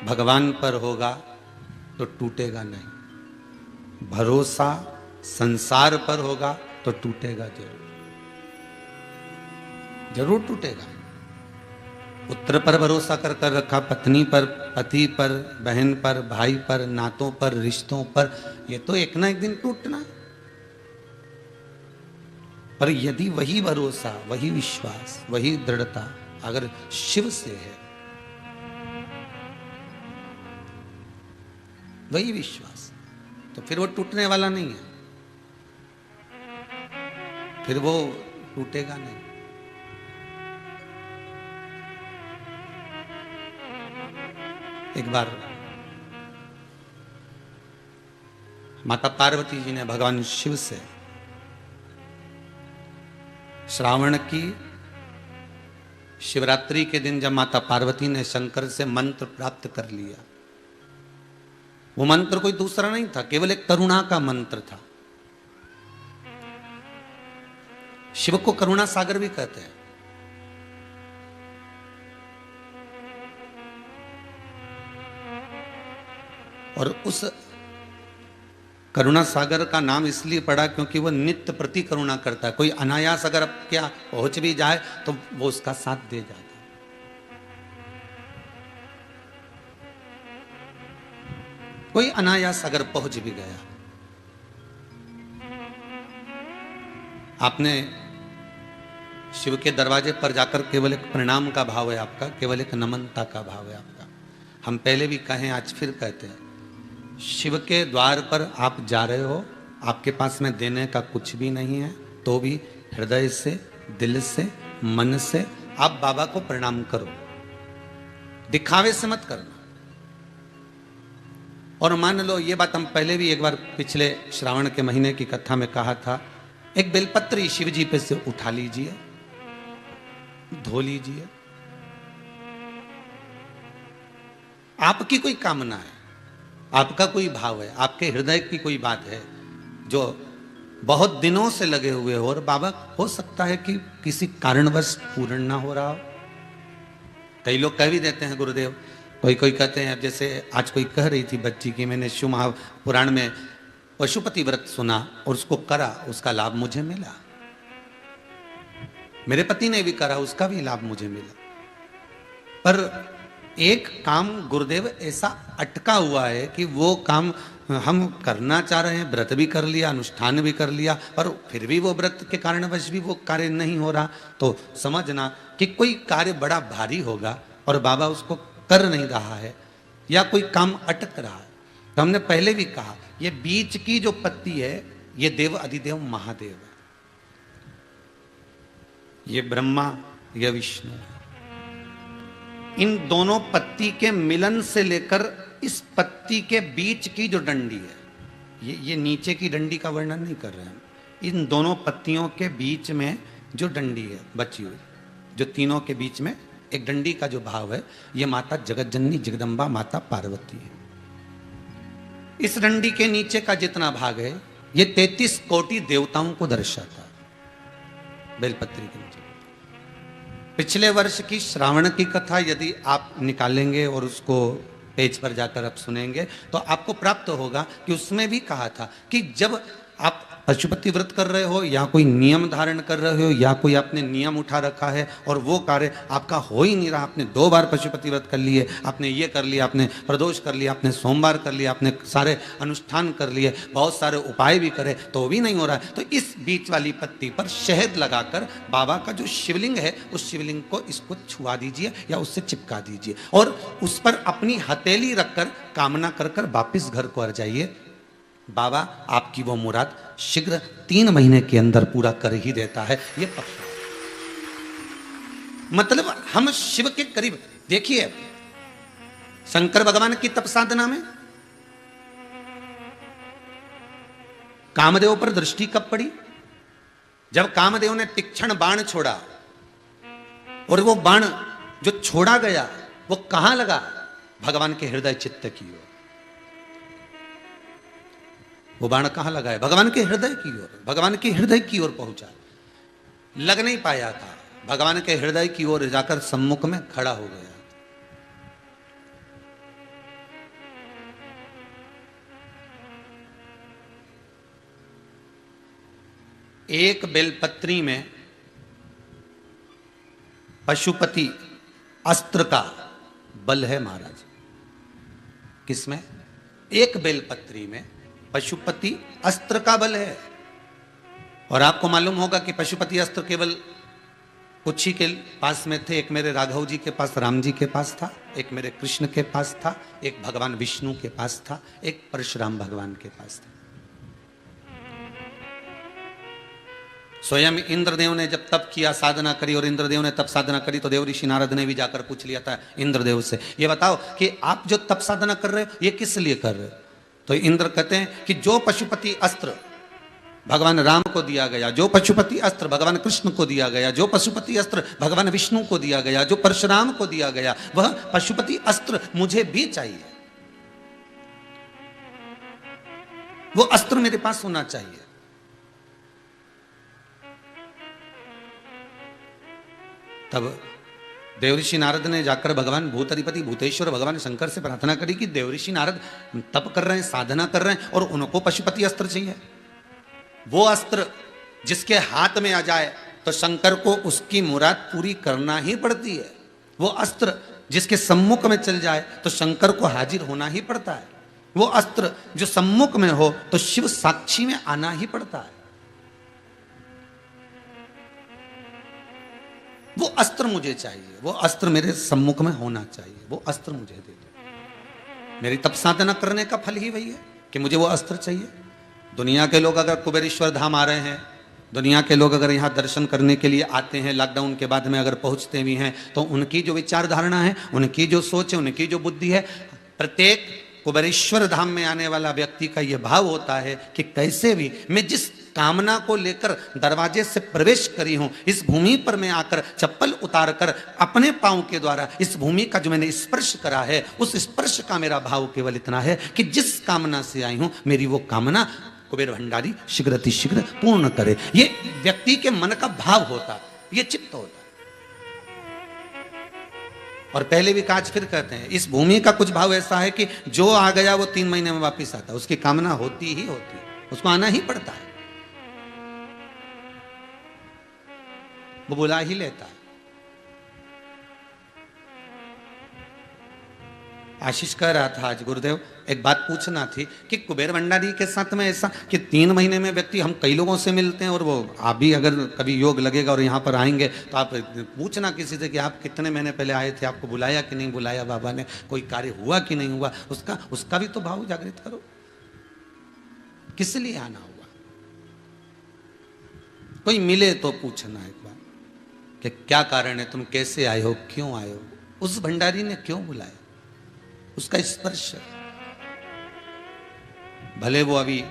भगवान पर होगा तो टूटेगा नहीं, भरोसा संसार पर होगा तो टूटेगा जरूर, जरूर टूटेगा। पुत्र पर भरोसा कर कर रखा, पत्नी पर, पति पर, बहन पर, भाई पर, नातों पर, रिश्तों पर, ये तो एक ना एक दिन टूटना। पर यदि वही भरोसा, वही विश्वास, वही दृढ़ता अगर शिव से है, वही विश्वास, तो फिर वो टूटने वाला नहीं है, फिर वो टूटेगा नहीं। एक बार माता पार्वती जी ने भगवान शिव से श्रावण की शिवरात्रि के दिन जब माता पार्वती ने शंकर से मंत्र प्राप्त कर लिया, वो मंत्र कोई दूसरा नहीं था, केवल एक करुणा का मंत्र था। शिव को करुणा सागर भी कहते हैं। और उस करुणा सागर का नाम इसलिए पड़ा क्योंकि वह नित्य प्रति करुणा करता है। कोई अनायास अगर अब क्या पहुंच भी जाए तो वो उसका साथ दे जाता है। कोई अनायास अगर पहुंच भी गया, आपने शिव के दरवाजे पर जाकर केवल एक प्रणाम का भाव है आपका, केवल एक नमनता का भाव है आपका। हम पहले भी कहें, आज फिर कहते हैं, शिव के द्वार पर आप जा रहे हो, आपके पास में देने का कुछ भी नहीं है, तो भी हृदय से, दिल से, मन से आप बाबा को प्रणाम करो, दिखावे से मत करना। और मान लो, ये बात हम पहले भी एक बार पिछले श्रावण के महीने की कथा में कहा था, एक बेलपत्री शिव जी पे से उठा लीजिए, धो लीजिए। आपकी कोई कामना है, आपका कोई भाव है, आपके हृदय की कोई बात है जो बहुत दिनों से लगे हुए हो, और बाबा हो सकता है कि किसी कारणवश पूर्ण ना हो रहा हो। कई लोग कह भी देते हैं गुरुदेव, कोई कोई कहते हैं, जैसे आज कोई कह रही थी बच्ची की मैंने शिव महापुराण में पशुपति व्रत सुना और उसको करा, उसका लाभ मुझे मिला, मेरे पति ने भी करा, उसका भी लाभ मुझे मिला। पर एक काम गुरुदेव ऐसा अटका हुआ है कि वो काम हम करना चाह रहे हैं, व्रत भी कर लिया, अनुष्ठान भी कर लिया, पर फिर भी वो व्रत के कारणवश भी वो कार्य नहीं हो रहा, तो समझना कि कोई कार्य बड़ा भारी होगा और बाबा उसको कर नहीं रहा है, या कोई काम अटक रहा है। तो हमने पहले भी कहा, ये बीच की जो पत्ती है, ये देव अधिदेव महादेव है, ये ब्रह्मा, ये विष्णु। इन दोनों पत्ती के मिलन से लेकर इस पत्ती के बीच की जो डंडी है, ये नीचे की डंडी का वर्णन नहीं कर रहे हैं, इन दोनों पत्तियों के बीच में जो डंडी है बची हुई, जो तीनों के बीच में एक डंडी का जो भाव है, ये माता जगतजननी जगदम्बा माता पार्वती है। इस डंडी के नीचे का जितना भाग है, ये 33 कोटि देवताओं को दर्शाता है। बेलपत्री के नीचे पिछले वर्ष की श्रावण की कथा यदि आप निकालेंगे और उसको पेज पर जाकर आप सुनेंगे तो आपको प्राप्त होगा कि उसमें भी कहा था कि जब आप पशुपति व्रत कर रहे हो, या कोई नियम धारण कर रहे हो, या कोई आपने नियम उठा रखा है और वो कार्य आपका हो ही नहीं रहा, आपने 2 बार पशुपति व्रत कर लिए, आपने ये कर लिया, आपने प्रदोष कर लिया, आपने सोमवार कर लिया, आपने सारे अनुष्ठान कर लिए, बहुत सारे उपाय भी करे, तो भी नहीं हो रहा है, तो इस बीच वाली पत्ती पर शहद लगाकर बाबा का जो शिवलिंग है, उस शिवलिंग को इसको छुआ दीजिए या उससे चिपका दीजिए, और उस पर अपनी हथेली रखकर कामना कर कर वापिस घर को आ जाइए। बाबा आपकी वो मुराद शीघ्र 3 महीने के अंदर पूरा कर ही देता है, ये पक्का। मतलब हम शिव के करीब, देखिए शंकर भगवान की तप साधना में कामदेव पर दृष्टि कब पड़ी? जब कामदेव ने तीक्ष्ण बाण छोड़ा, और वो बाण जो छोड़ा गया वो कहां लगा? भगवान के हृदय चित्त की ओर। वो बाण कहां लगा है? भगवान के हृदय की ओर, भगवान के हृदय की ओर पहुंचा। लग नहीं पाया था, भगवान के हृदय की ओर जाकर सम्मुख में खड़ा हो गया। एक बेलपत्री में पशुपति अस्त्र का बल है महाराज। किसमें? एक बेलपत्री में पशुपति अस्त्र का बल है। और आपको मालूम होगा कि पशुपति अस्त्र केवल कुछ ही के पास में थे। एक मेरे राघव जी के पास, राम जी के पास था, एक मेरे कृष्ण के पास था, एक भगवान विष्णु के पास था, एक परशुराम भगवान के पास था। स्वयं इंद्रदेव ने जब तप किया, साधना करी, और इंद्रदेव ने तप साधना करी तो देव ऋषि नारद ने भी जाकर पूछ लिया था इंद्रदेव से, ये बताओ कि आप जो तप साधना कर रहे हो ये किस लिए कर रहे हो? तो इंद्र कहते हैं कि जो पशुपति अस्त्र भगवान राम को दिया गया, जो पशुपति अस्त्र भगवान कृष्ण को दिया गया, जो पशुपति अस्त्र भगवान विष्णु को दिया गया, जो परशुराम को दिया गया, वह पशुपति अस्त्र मुझे भी चाहिए। वो अस्त्र मेरे पास होना चाहिए। तब देवऋषि नारद ने जाकर भगवान भूतधिपति भूतेश्वर भगवान शंकर से प्रार्थना करी कि देवऋषि नारद तप कर रहे हैं, साधना कर रहे हैं, और उनको पशुपति अस्त्र चाहिए। वो अस्त्र जिसके हाथ में आ जाए तो शंकर को उसकी मुराद पूरी करना ही पड़ती है। वो अस्त्र जिसके सम्मुख में चल जाए तो शंकर को हाजिर होना ही पड़ता है। वो अस्त्र जो सम्मुख में हो तो शिव साक्षी में आना ही पड़ता है। वो अस्त्र मुझे चाहिए, वो अस्त्र मेरे सम्मुख में होना चाहिए, वो अस्त्र मुझे दे दो। मेरी तप साधना करने का फल ही वही है कि मुझे वो अस्त्र चाहिए। दुनिया के लोग अगर कुबेरेश्वर धाम आ रहे हैं, दुनिया के लोग अगर यहाँ दर्शन करने के लिए आते हैं, लॉकडाउन के बाद में अगर पहुँचते भी हैं, तो उनकी जो विचारधारणा है, उनकी जो सोच है, उनकी जो बुद्धि है, प्रत्येक कुबेरेश्वर धाम में आने वाला व्यक्ति का यह भाव होता है कि कैसे भी मैं जिस कामना को लेकर दरवाजे से प्रवेश करी हूं, इस भूमि पर मैं आकर चप्पल उतार कर अपने पांव के द्वारा इस भूमि का जो मैंने स्पर्श करा है, उस स्पर्श का मेरा भाव केवल इतना है कि जिस कामना से आई हूं, मेरी वो कामना कुबेर भंडारी शीघ्र पूर्ण करे। ये व्यक्ति के मन का भाव होता, ये चित्त होता। और पहले भी काज फिर कहते हैं, इस भूमि का कुछ भाव ऐसा है कि जो आ गया वो 3 महीने में वापिस आता है। उसकी कामना होती ही होती है, उसको आना ही पड़ता है, वो बुला ही लेता है। आशीष कह रहा था आज गुरुदेव, एक बात पूछना थी कि कुबेर भंडारी के साथ में ऐसा कि 3 महीने में व्यक्ति, हम कई लोगों से मिलते हैं, और वो आप भी अगर कभी योग लगेगा और यहाँ पर आएंगे तो आप पूछना किसी से कि आप कितने महीने पहले आए थे, आपको बुलाया कि नहीं बुलाया बाबा ने, कोई कार्य हुआ कि नहीं हुआ, उसका भी तो भाव जागृत करो। किस लिए आना हुआ? कोई मिले तो पूछना एक बार कि क्या कारण है, तुम कैसे आए हो, क्यों आए हो, उस भंडारी ने क्यों बुलाया, उसका स्पर्श। भले वो अभी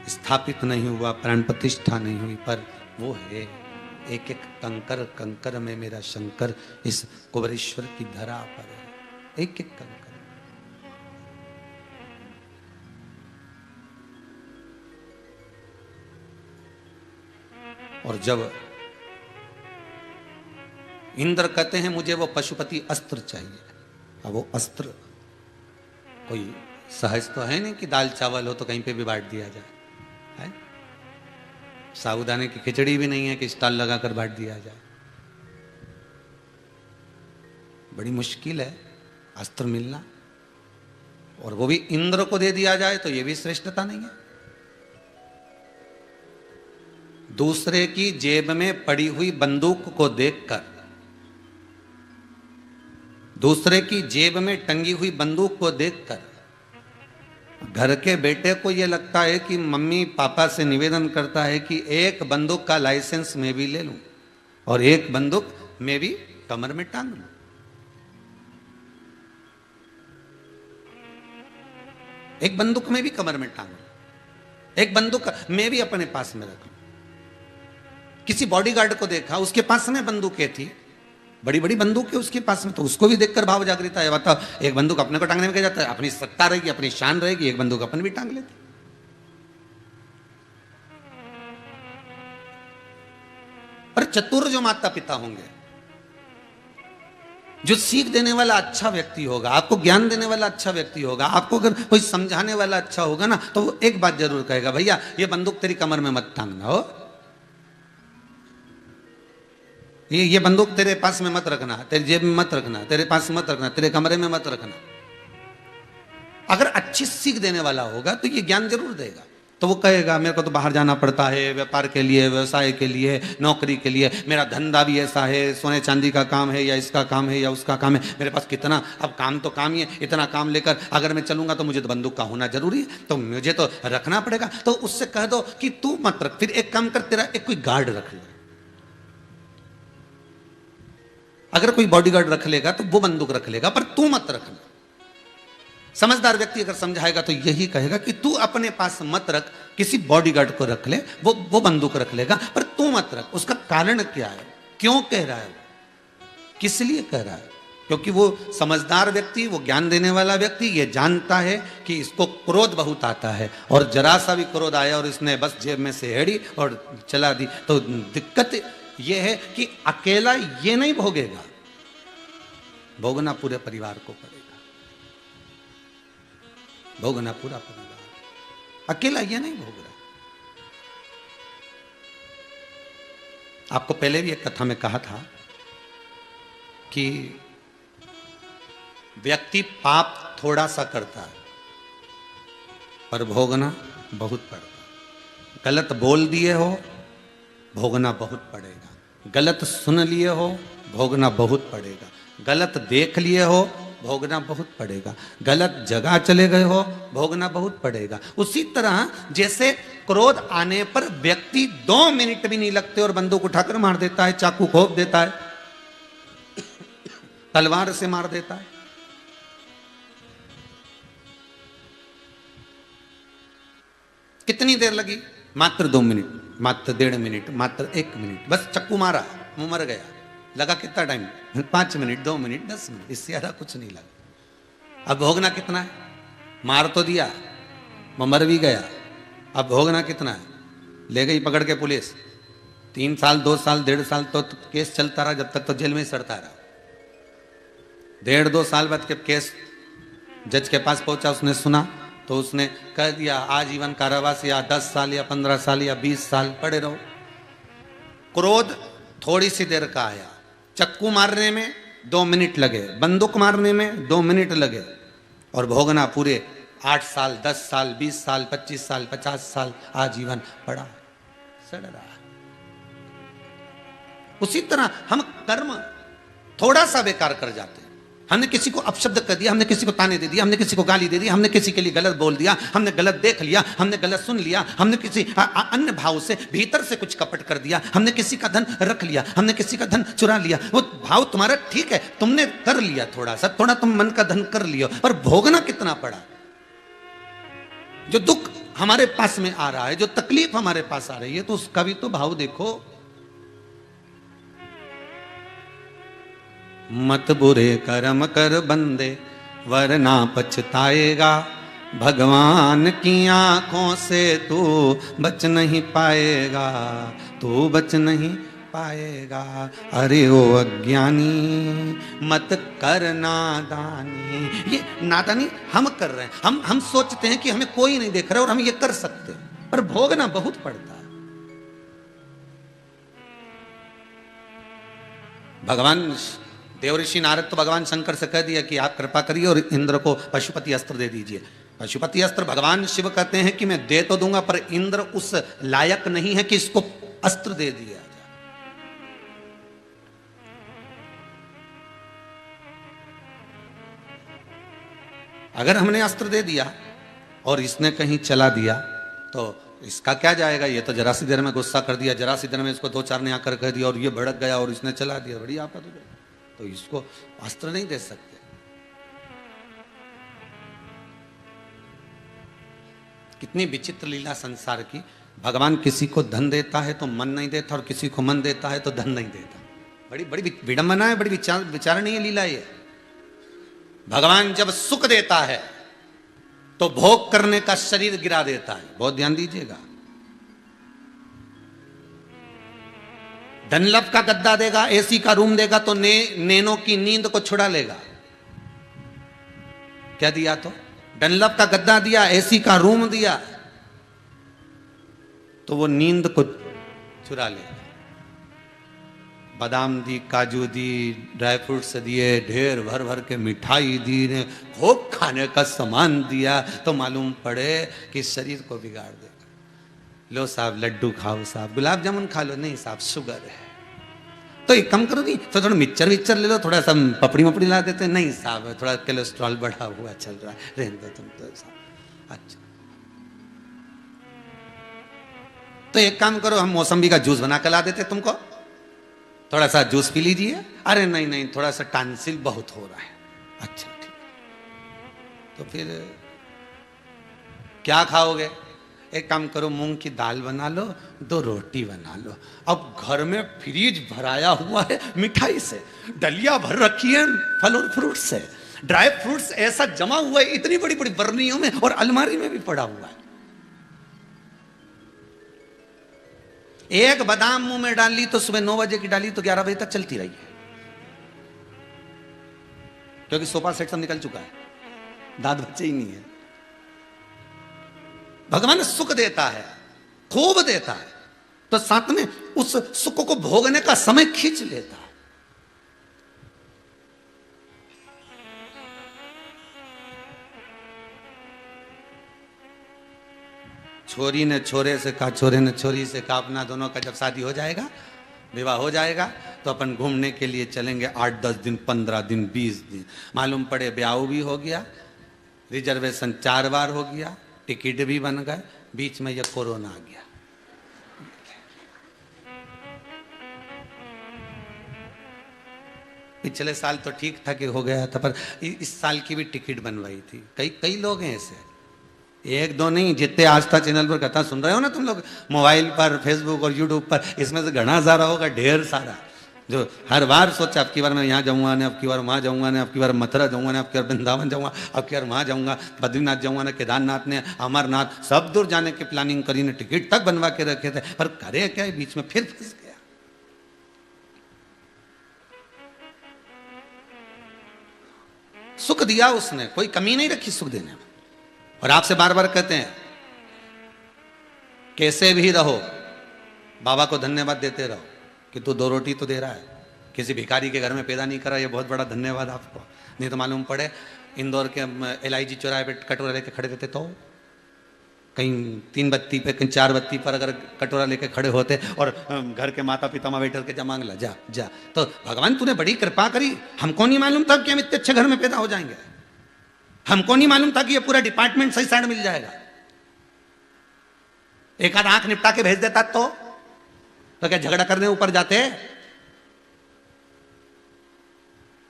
स्थापित नहीं हुआ, प्राण प्रतिष्ठा नहीं हुई, पर वो है। एक एक कंकर कंकर में मेरा शंकर इस कुबेरेश्वर की धरा पर है, एक एक कंकर। और जब इंद्र कहते हैं मुझे वो पशुपति अस्त्र चाहिए, अब वो अस्त्र कोई सहज तो है नहीं कि दाल चावल हो तो कहीं पे भी बांट दिया जाए, है? साबूदाने की खिचड़ी भी नहीं है कि स्टॉल लगाकर बांट दिया जाए। बड़ी मुश्किल है अस्त्र मिलना, और वो भी इंद्र को दे दिया जाए तो ये भी श्रेष्ठता नहीं है। दूसरे की जेब में पड़ी हुई बंदूक को देखकर, दूसरे की जेब में टंगी हुई बंदूक को देखकर घर के बेटे को यह लगता है कि मम्मी पापा से निवेदन करता है कि एक बंदूक का लाइसेंस मैं भी ले लूं और एक बंदूक मैं भी कमर में टांग लूं। एक बंदूक में भी कमर में टांग लूं, एक बंदूक मैं भी अपने पास में रख लूं। किसी बॉडीगार्ड को देखा, उसके पास में बंदूकें थी, बड़ी बड़ी बंदूक है उसके पास में, तो उसको भी देखकर भाव जागृत है। बताओ, एक बंदूक अपने को टांगने में क्या जाता है, अपनी सत्ता रहेगी, अपनी शान रहेगी, एक बंदूक अपन भी टांग लेते। पर चतुर जो माता पिता होंगे, जो सीख देने वाला अच्छा व्यक्ति होगा, आपको ज्ञान देने वाला अच्छा व्यक्ति होगा, आपको अगर कोई समझाने वाला अच्छा होगा ना, तो वो एक बात जरूर कहेगा, भैया ये बंदूक तेरी कमर में मत टांगना हो, ये बंदूक तेरे पास में मत रखना, तेरी जेब में मत रखना, तेरे पास मत रखना, तेरे कमरे में मत रखना। अगर अच्छी सीख देने वाला होगा तो ये ज्ञान जरूर देगा। तो वो कहेगा मेरे को तो बाहर जाना पड़ता है, व्यापार के लिए, व्यवसाय के लिए, नौकरी के लिए, मेरा धंधा भी ऐसा है, सोने चांदी का काम है या इसका काम है या उसका काम है, मेरे पास कितना, अब काम तो काम ही है, इतना काम लेकर अगर मैं चलूंगा तो मुझे तो बंदूक का होना जरूरी है, तो मुझे तो रखना पड़ेगा। तो उससे कह दो कि तू मत रख, फिर एक काम कर, तेरा एक कोई गार्ड रख ले। अगर कोई बॉडीगार्ड रख लेगा तो वो बंदूक रख लेगा, पर तू मत रखना। समझदार व्यक्ति अगर समझाएगा तो यही कहेगा कि तू अपने पास मत रख, किसी बॉडीगार्ड को रख ले, वो बंदूक रख लेगा, पर तू मत रख। उसका कारण क्या है, क्यों कह रहा है, किस लिए कह रहा है? क्योंकि वो समझदार व्यक्ति, वो ज्ञान देने वाला व्यक्ति ये जानता है कि इसको क्रोध बहुत आता है, और जरा सा भी क्रोध आया और इसने बस जेब में से हेड़ी और चला दी, तो दिक्कत ये है कि अकेला ये नहीं भोगेगा, भोगना पूरे परिवार को पड़ेगा, भोगना पूरा परिवार, अकेला ये नहीं भोग रहा। आपको पहले भी एक कथा में कहा था कि व्यक्ति पाप थोड़ा सा करता है पर भोगना बहुत पड़ता है। गलत बोल दिए हो, भोगना बहुत पड़ेगा। गलत सुन लिए हो, भोगना बहुत पड़ेगा। गलत देख लिए हो, भोगना बहुत पड़ेगा। गलत जगह चले गए हो, भोगना बहुत पड़ेगा। उसी तरह जैसे क्रोध आने पर व्यक्ति 2 मिनट भी नहीं लगते और बंदूक उठाकर मार देता है, चाकू घोंप देता है, तलवार से मार देता है। कितनी देर लगी? मात्र 2 मिनट, मात्र 1.5 मिनट, मात्र 1 मिनट, बस चक्कू मारा, वो मर गया। लगा कितना टाइम? 5 मिनट, 2 मिनट, 10 मिनट, इससे ज्यादा कुछ नहीं लगा। अब भोगना कितना है? मार तो दिया, वो मर भी गया, अब भोगना कितना है? ले गई पकड़ के पुलिस, 3 साल, 2 साल, 1.5 साल तो केस चलता रहा, जब तक तो जेल में ही सड़ता रहा। 1.5-2 साल बाद के केस जज के पास पहुंचा, उसने सुना तो उसने कह दिया आजीवन कारावास या 10 साल या 15 साल या 20 साल पड़े रहो। क्रोध थोड़ी सी देर का आया, चक्कू मारने में 2 मिनट लगे, बंदूक मारने में 2 मिनट लगे, और भोगना पूरे 8 साल, 10 साल, 20 साल, 25 साल, 50 साल आजीवन पड़ा सड़ रहा है। उसी तरह हम कर्म थोड़ा सा बेकार कर जाते हैं। हमने किसी को अपशब्द कर दिया, हमने किसी को ताने दे दिया, हमने किसी को गाली दे दी, हमने किसी के लिए गलत बोल दिया, हमने गलत देख लिया, हमने गलत सुन लिया, हमने किसी अन्य भाव से भीतर से कुछ कपट कर दिया, हमने किसी का धन रख लिया, हमने किसी का धन चुरा लिया। वो भाव तुम्हारा ठीक है, तुमने कर लिया, थोड़ा सा, थोड़ा तुम मन का धन कर लियो, पर भोगना कितना पड़ा? जो दुख हमारे पास में आ रहा है, जो तकलीफ हमारे पास आ रही है, तो उसका भी तो भाव देखो। मत बुरे कर्म कर बंदे वरना पछताएगा, भगवान की आंखों से तू बच नहीं पाएगा, तू बच नहीं पाएगा। अरे ओ अज्ञानी मत कर नादानी। ये नादानी हम कर रहे हैं, हम सोचते हैं कि हमें कोई नहीं देख रहा और हम ये कर सकते हैं, पर भोगना बहुत पड़ता है। भगवान देवऋषि नारद तो भगवान शंकर से कह दिया कि आप कृपा करिए और इंद्र को पशुपति अस्त्र दे दीजिए। पशुपति अस्त्र भगवान शिव कहते हैं कि मैं दे तो दूंगा, पर इंद्र उस लायक नहीं है कि इसको अस्त्र दे दिया जाए। अगर हमने अस्त्र दे दिया और इसने कहीं चला दिया तो इसका क्या जाएगा? ये तो जरा सी देर में गुस्सा कर दिया, जरा सी देर में इसको 2-4 ने आकर कह दिया और ये भड़क गया और इसने चला दिया, बड़ी आफत हो गई। तो इसको अस्त्र नहीं दे सकते। कितनी विचित्र लीला संसार की। भगवान किसी को धन देता है तो मन नहीं देता, और किसी को मन देता है तो धन नहीं देता। बड़ी बड़ी विडंबना है, बड़ी विचारणीय लीला ये। भगवान जब सुख देता है तो भोग करने का शरीर गिरा देता है। बहुत ध्यान दीजिएगा। धनलभ का गद्दा देगा, एसी का रूम देगा तो नैनों की नींद को छुड़ा लेगा। क्या दिया? तो डनलप का गद्दा दिया, एसी का रूम दिया, तो वो नींद को चुरा लेगा। बादाम दी, काजू दी, ड्राई फ्रूट्स दिए, ढेर भर भर के मिठाई दी ने, खूब खाने का सामान दिया, तो मालूम पड़े कि शरीर को बिगाड़ देगा। लो साहब लड्डू खाओ साहब, गुलाब जामुन खा लो, नहीं साहब शुगर है। तो एक कम करो दी, तो थोड़ा मिक्सचर विक्चर ले लो, थोड़ा सा पपड़ी मपड़ी ला देते, नहीं साहब थोड़ा कोलेस्ट्रॉल बढ़ा हुआ चल रहा है, रहने दो तुम तो साहब। अच्छा तो एक काम करो, हम मौसम्बी का जूस बना कर ला देते तुमको, थोड़ा सा जूस पी लीजिए। अरे नहीं नहीं थोड़ा सा टांसिल बहुत हो रहा है। अच्छा ठीक, तो फिर क्या खाओगे? एक काम करो, मूंग की दाल बना लो, 2 रोटी बना लो। अब घर में फ्रीज भराया हुआ है मिठाई से, डलिया भर रखी है फल और फ्रूट से, ड्राई फ्रूट्स ऐसा जमा हुआ है इतनी बड़ी बड़ी बर्नियों में, और अलमारी में भी पड़ा हुआ है। एक बादाम मुंह में डाल ली तो सुबह 9 बजे की डाली तो 11 बजे तक चलती रही है, क्योंकि सोफा सेट सब निकल चुका है, दांत बच्चे ही नहीं है। भगवान सुख देता है, खूब देता है, तो साथ में उस सुख को भोगने का समय खींच लेता है। छोरी ने छोरे से कहा, छोरे ने छोरी से कहा, अपना दोनों का जब शादी हो जाएगा, विवाह हो जाएगा, तो अपन घूमने के लिए चलेंगे 8-10 दिन, 15 दिन, 20 दिन। मालूम पड़े ब्याह भी हो गया, रिजर्वेशन 4 बार हो गया, टिकट भी बन गए, बीच में यह कोरोना आ गया। पिछले साल तो ठीक था कि हो गया था, पर इस साल की भी टिकट बनवाई थी। कई लोग हैं ऐसे, एक दो नहीं, जितने आस्था चैनल पर कथा सुन रहे हो ना तुम लोग, मोबाइल पर, फेसबुक और यूट्यूब पर, इसमें से घना सारा होगा, ढेर सारा, जो हर बार सोचा अब की बार मैं यहाँ जाऊँगा ने, अब की बार वहाँ जाऊँगा ने, अब की बार मथुरा जाऊँगा ने, अब की बार वृंदावन जाऊँगा, अब की बार वहाँ जाऊँगा, बद्रीनाथ जाऊँगा ने, केदारनाथ ने, अमरनाथ, सब दूर जाने की प्लानिंग करी ने, टिकट तक बनवा के रखे थे, पर करे क्या, बीच में फिर फंस गया। सुख दिया उसने, कोई कमी नहीं रखी सुख देने में। और आपसे बार बार कहते हैं, कैसे भी रहो बाबा को धन्यवाद देते रहो कि तू 2 रोटी तो दे रहा है, किसी भिखारी के घर में पैदा नहीं करा, ये बहुत बड़ा धन्यवाद आपको। नहीं तो मालूम पड़े इंदौर के LIG चौराहे पे कटोरा लेके खड़े रहते, तो कहीं 3 बत्ती पे, कहीं 4 बत्ती पर अगर कटोरा लेके खड़े होते, और घर के माता पिता माँ बैठकर के जा मांग ला, जा जा। तो भगवान तूने बड़ी कृपा करी, हमको नहीं मालूम था कि हम इतने अच्छे घर में पैदा हो जाएंगे, हमको नहीं मालूम था कि ये पूरा डिपार्टमेंट सही साइड मिल जाएगा। एक आध आंख निपटा के भेज देता तो क्या झगड़ा करने ऊपर जाते?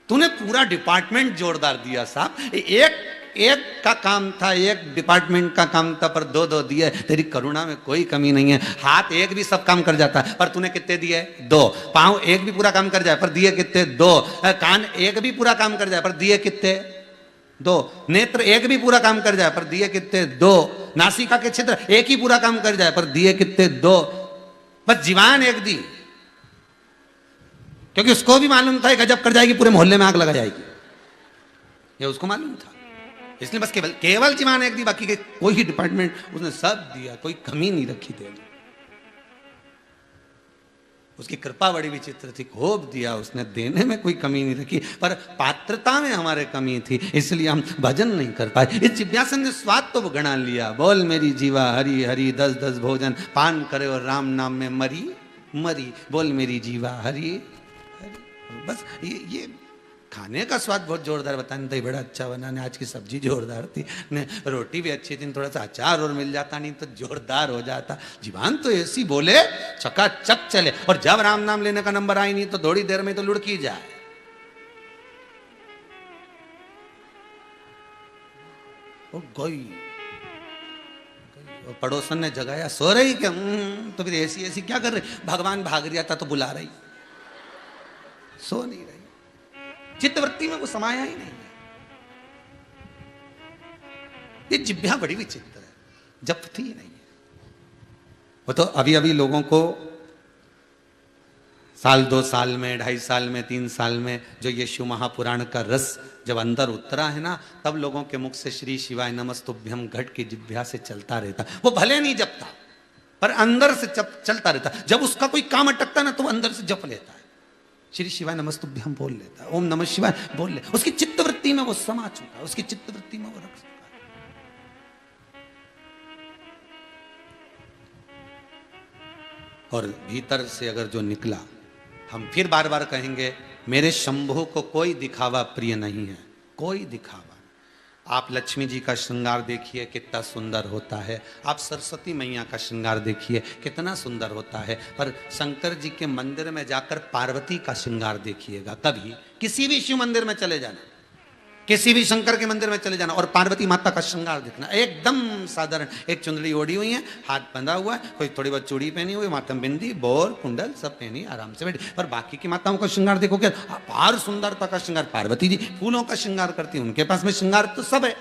तूने पूरा डिपार्टमेंट जोरदार दिया साहब। एक का काम था, एक डिपार्टमेंट का काम था, पर 2 दिए। तेरी करुणा में कोई कमी नहीं है। हाथ एक भी सब काम कर जाता है, पर तूने कितने दिए? 2। पांव एक भी पूरा काम कर जाए, पर दिए कितने? 2। कान एक भी पूरा काम कर जाए, पर दिए कितने? 2। नेत्र एक भी पूरा काम कर जाए, पर दिए कितने? 2। नासिका के छिद्र एक ही पूरा काम कर जाए, पर दिए कितने? 2। बस जीवान एक दी, क्योंकि उसको भी मालूम था गजब कर जाएगी, पूरे मोहल्ले में आग लगा जाएगी, ये उसको मालूम था। इसलिए बस केवल जीवान एक दी, बाकी के कोई ही डिपार्टमेंट उसने सब दिया, कोई कमी नहीं रखी देने। उसकी कृपा बड़ी विचित्र थी, खूब दिया उसने, देने में कोई कमी नहीं रखी, पर पात्रता में हमारे कमी थी, इसलिए हम भजन नहीं कर पाए। इस जिज्ञासन ने स्वाद तो गणा लिया, बोल मेरी जीवा हरि हरि 10 भोजन पान करे और राम नाम में मरी मरी, बोल मेरी जीवा हरि हरि। बस ये खाने का स्वाद बहुत जोरदार बताने, दही बड़ा अच्छा बना ने, आज की सब्जी जोरदार थी ने, रोटी भी अच्छी थी, थोड़ा सा अचार और मिल जाता नहीं तो जोरदार हो जाता। जीवान तो ऐसी बोले चकाचक चले, और जब राम नाम लेने का नंबर आई नहीं तो थोड़ी देर में तो लुढ़की जाए। ओ गई, पड़ोसन ने जगाया, सो रही क्या? तो फिर ऐसी क्या कर रही? भगवान भाग रहा था तो बुला रही, सो नहीं रही, चित्तवृत्ति में वो समाया ही नहीं है। ये जिभ्या बड़ी विचित्र है, जपती ही नहीं है। वो तो अभी अभी लोगों को साल 2 साल में, 2.5 साल में, 3 साल में जो ये शिव महापुराण का रस जब अंदर उतरा है ना, तब लोगों के मुख से श्री शिवाय नमस्तुभ्यम घट की जिभ्या से चलता रहता। वो भले नहीं जपता, पर अंदर से चलता रहता। जब उसका कोई काम अटकता ना, तो अंदर से जप लेता है। श्री शिवाय नमस्तुभ्यम बोल लेता है, ओम नमः शिवाय बोल ले, उसकी चित्तवृत्ति में वो समा चुका है, उसकी चित्तवृत्ति में वो रख चुका है। और भीतर से अगर जो निकला, हम फिर बार बार कहेंगे, मेरे शंभू को कोई दिखावा प्रिय नहीं है, कोई दिखावा। आप लक्ष्मी जी का श्रृंगार देखिए कितना सुंदर होता है, आप सरस्वती मैया का श्रृंगार देखिए कितना सुंदर होता है, पर शंकर जी के मंदिर में जाकर पार्वती का श्रृंगार देखिएगा कभी, किसी भी शिव मंदिर में चले जाना, किसी भी शंकर के मंदिर में चले जाना और पार्वती माता का श्रृंगार देखना, एकदम साधारण, एक चुंदड़ी ओढ़ी हुई है, हाथ बंधा हुआ है, कोई थोड़ी बहुत चूड़ी पहनी हुई, माथा में बिंदी, बोर कुंडल सब पहनी, आराम से बैठी। पर बाकी की माताओं का श्रृंगार देखो क्या, अपार सुंदरता का श्रृंगार, पार्वती जी फूलों का श्रृंगार करती है, उनके पास में श्रृंगार तो सब है,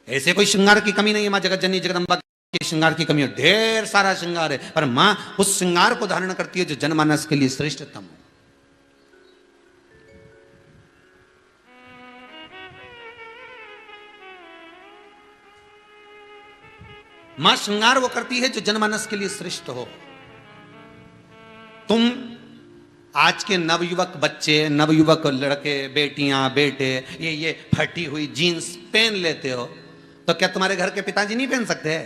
ऐसे कोई श्रृंगार की कमी नहीं है। माँ जगत जननी जगदम्बा के श्रृंगार की कमी है, ढेर सारा श्रृंगार है, पर माँ उस श्रृंगार को धारण करती है जो जनमानस के लिए श्रेष्ठतम हो। मां श्रृंगार वो करती है जो जनमानस के लिए श्रेष्ठ हो। तुम आज के नवयुवक बच्चे, नवयुवक लड़के, बेटियां, बेटे ये फटी हुई जीन्स पहन लेते हो, तो क्या तुम्हारे घर के पिताजी नहीं पहन सकते?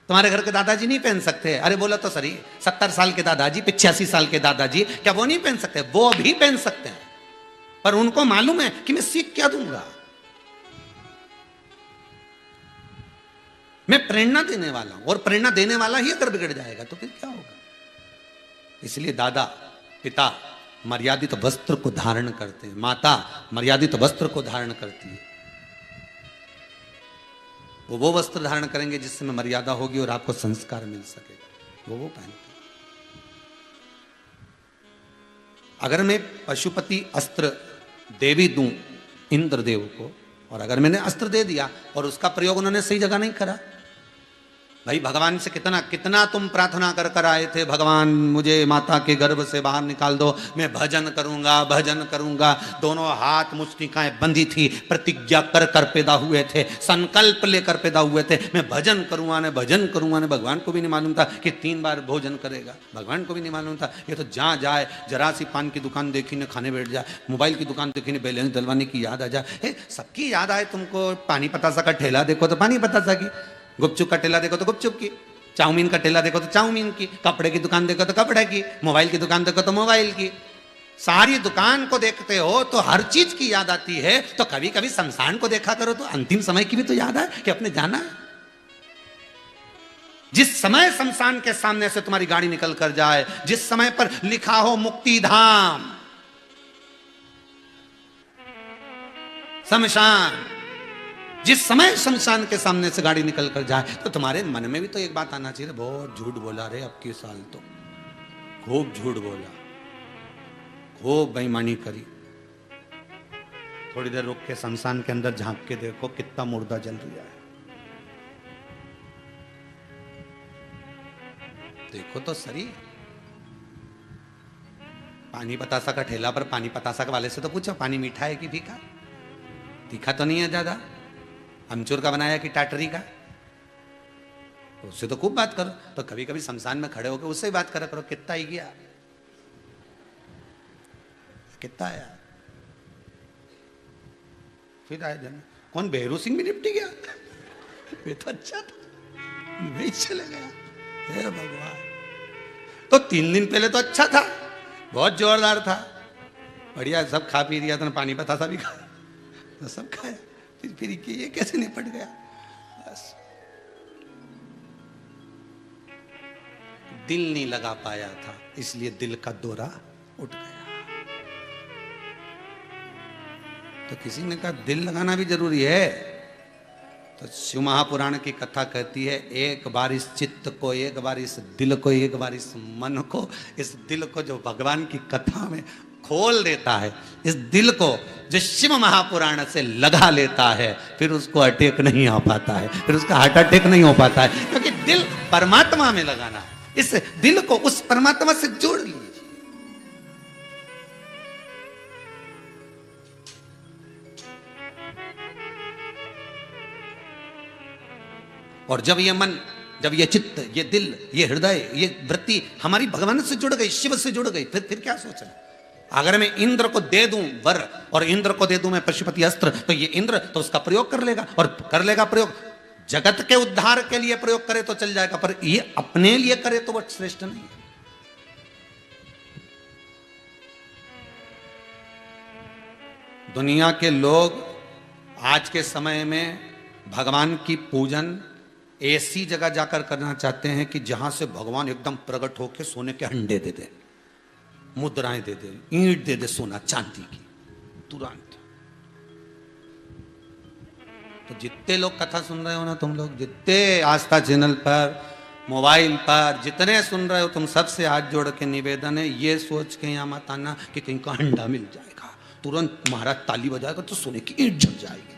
तुम्हारे घर के दादाजी नहीं पहन सकते? अरे बोलो तो सही, 70 साल के दादाजी, 85 साल के दादाजी, क्या वो नहीं पहन सकते? वो भी पहन सकते हैं, पर उनको मालूम है कि मैं सीख क्या दूंगा, मैं प्रेरणा देने वाला हूं, और प्रेरणा देने वाला ही अगर बिगड़ जाएगा तो फिर क्या होगा। इसलिए दादा पिता मर्यादित वस्त्र को धारण करते हैं, माता मर्यादित वस्त्र को धारण करती है, वो वस्त्र धारण करेंगे जिससे में मर्यादा होगी और आपको संस्कार मिल सकेगा, वो पहनते हैं। अगर मैं पशुपति अस्त्र देवी दूं इंद्रदेव को, और अगर मैंने अस्त्र दे दिया और उसका प्रयोग उन्होंने सही जगह नहीं करा, भाई भगवान से कितना कितना तुम प्रार्थना कर कर आए थे, भगवान मुझे माता के गर्भ से बाहर निकाल दो, मैं भजन करूंगा भजन करूंगा, दोनों हाथ मुष्टिकाएं बंधी थी, प्रतिज्ञा कर कर पैदा हुए थे, संकल्प लेकर पैदा हुए थे, मैं भजन करूंगा ने भजन करूंगा ने। भगवान को भी नहीं मालूम था कि 3 बार भोजन करेगा, भगवान को भी नहीं मालूम था। ये तो जहाँ जाए जरा सी पान की दुकान देखी ने खाने बैठ जाए, मोबाइल की दुकान देखी ने बैलेंस डलवाने की याद आ जाए, सबकी याद आए तुमको, पानी पतासा का ठेला देखो तो पानी पतासा की, गुपचुप का ठेला देखो तो गुपचुप की, चाउमीन का ठेला देखो तो चाउमीन की, कपड़े की दुकान देखो तो कपड़े की, मोबाइल की दुकान देखो तो मोबाइल की, सारी दुकान को देखते हो तो हर चीज की याद आती है। तो कभी कभी शमशान को देखा करो तो अंतिम समय की भी तो याद है कि अपने जाना है। जिस समय शमशान के सामने से तुम्हारी गाड़ी निकल कर जाए, जिस समय पर लिखा हो मुक्ति धाम शमशान, जिस समय शमशान के सामने से गाड़ी निकल कर जाए, तो तुम्हारे मन में भी तो एक बात आना चाहिए, बहुत झूठ बोला रे अब की साल, तो खूब झूठ बोला, खूब बेईमानी करी। थोड़ी देर रुक के शमशान के अंदर झांक के देखो कितना मुर्दा जल रहा है, देखो तो सही। पानी पतासा का ठेला पर पानी पतासा के वाले से तो पूछो पानी मीठा है कि फीका, तीखा तो नहीं है ज्यादा, अमचूर का बनाया कि टाटरी का, तो उससे तो खूब बात करो। तो कभी कभी शमशान में खड़े होकर उससे ही बात करा करो, कितना ही गया, कितना आया, फिर आए जन कौन बेहरू सिंह भी निपटी गया, वे तो अच्छा था, वे चले गया, हे भगवान। तो 3 दिन पहले तो अच्छा था, बहुत जोरदार था, बढ़िया, सब खा पी लिया था, पानी पतासा भी खाया, तो सब खाया, फिर ये कैसे निपट गया। बस दिल नहीं लगा पाया था, इसलिए दिल का दौरा उठ गया। तो किसी ने कहा दिल लगाना भी जरूरी है, तो शिव महापुराण की कथा कहती है, एक बार इस चित्त को, एक बार इस दिल को, एक बार इस मन को, इस दिल को जो भगवान की कथा में खोल देता है, इस दिल को जो शिव महापुराण से लगा लेता है, फिर उसको अटैक नहीं आ पाता है, फिर उसका हार्ट अटैक नहीं हो पाता है, क्योंकि दिल परमात्मा में लगाना है। इस दिल को उस परमात्मा से जोड़ लीजिए। और जब ये मन, जब ये चित्त, ये दिल, ये हृदय, ये वृत्ति हमारी भगवान से जुड़ गई, शिव से जुड़ गई, फिर क्या सोचना, अगर मैं इंद्र को दे दूं वर और इंद्र को दे दूं मैं पशुपति अस्त्र, तो ये इंद्र तो उसका प्रयोग कर लेगा, और कर लेगा प्रयोग, जगत के उद्धार के लिए प्रयोग करे तो चल जाएगा, पर ये अपने लिए करे तो वह श्रेष्ठ नहीं है। दुनिया के लोग आज के समय में भगवान की पूजन ऐसी जगह जाकर करना चाहते हैं कि जहां से भगवान एकदम प्रकट होकर सोने के हंडे दे दे, मुद्राएं दे दे, ईंट दे दे सोना चांदी की तुरंत। तो जितने लोग कथा सुन रहे हो ना, तुम लोग जितने आस्था चैनल पर, मोबाइल पर जितने सुन रहे हो, तुम सबसे हाथ जोड़ के निवेदन है, ये सोच के यहाँ मत आना कि कहीं का अंडा मिल जाएगा, तुरंत महाराज ताली बजाएगा तो सोने की ईंट जल जाएगी।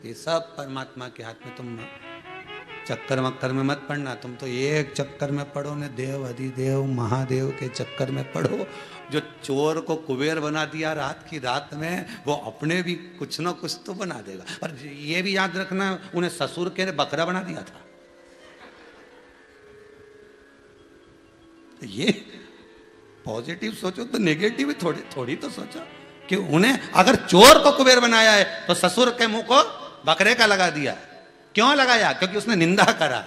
ये सब परमात्मा के हाथ में, तुम चक्कर मक्कर में मत पड़ना। तुम तो एक चक्कर में पढ़ो ने, देव अधिदेव महादेव के चक्कर में पढ़ो। जो चोर को कुबेर बना दिया रात की रात में, वो अपने भी कुछ ना कुछ तो बना देगा। पर ये भी याद रखना, उन्हें ससुर के ने बकरा बना दिया था। ये पॉजिटिव सोचो तो नेगेटिव थोड़ी थोड़ी तो सोचो कि उन्हें अगर चोर को कुबेर बनाया है तो ससुर के मुंह को बकरे का लगा दिया। क्यों लगाया? क्योंकि उसने निंदा करा।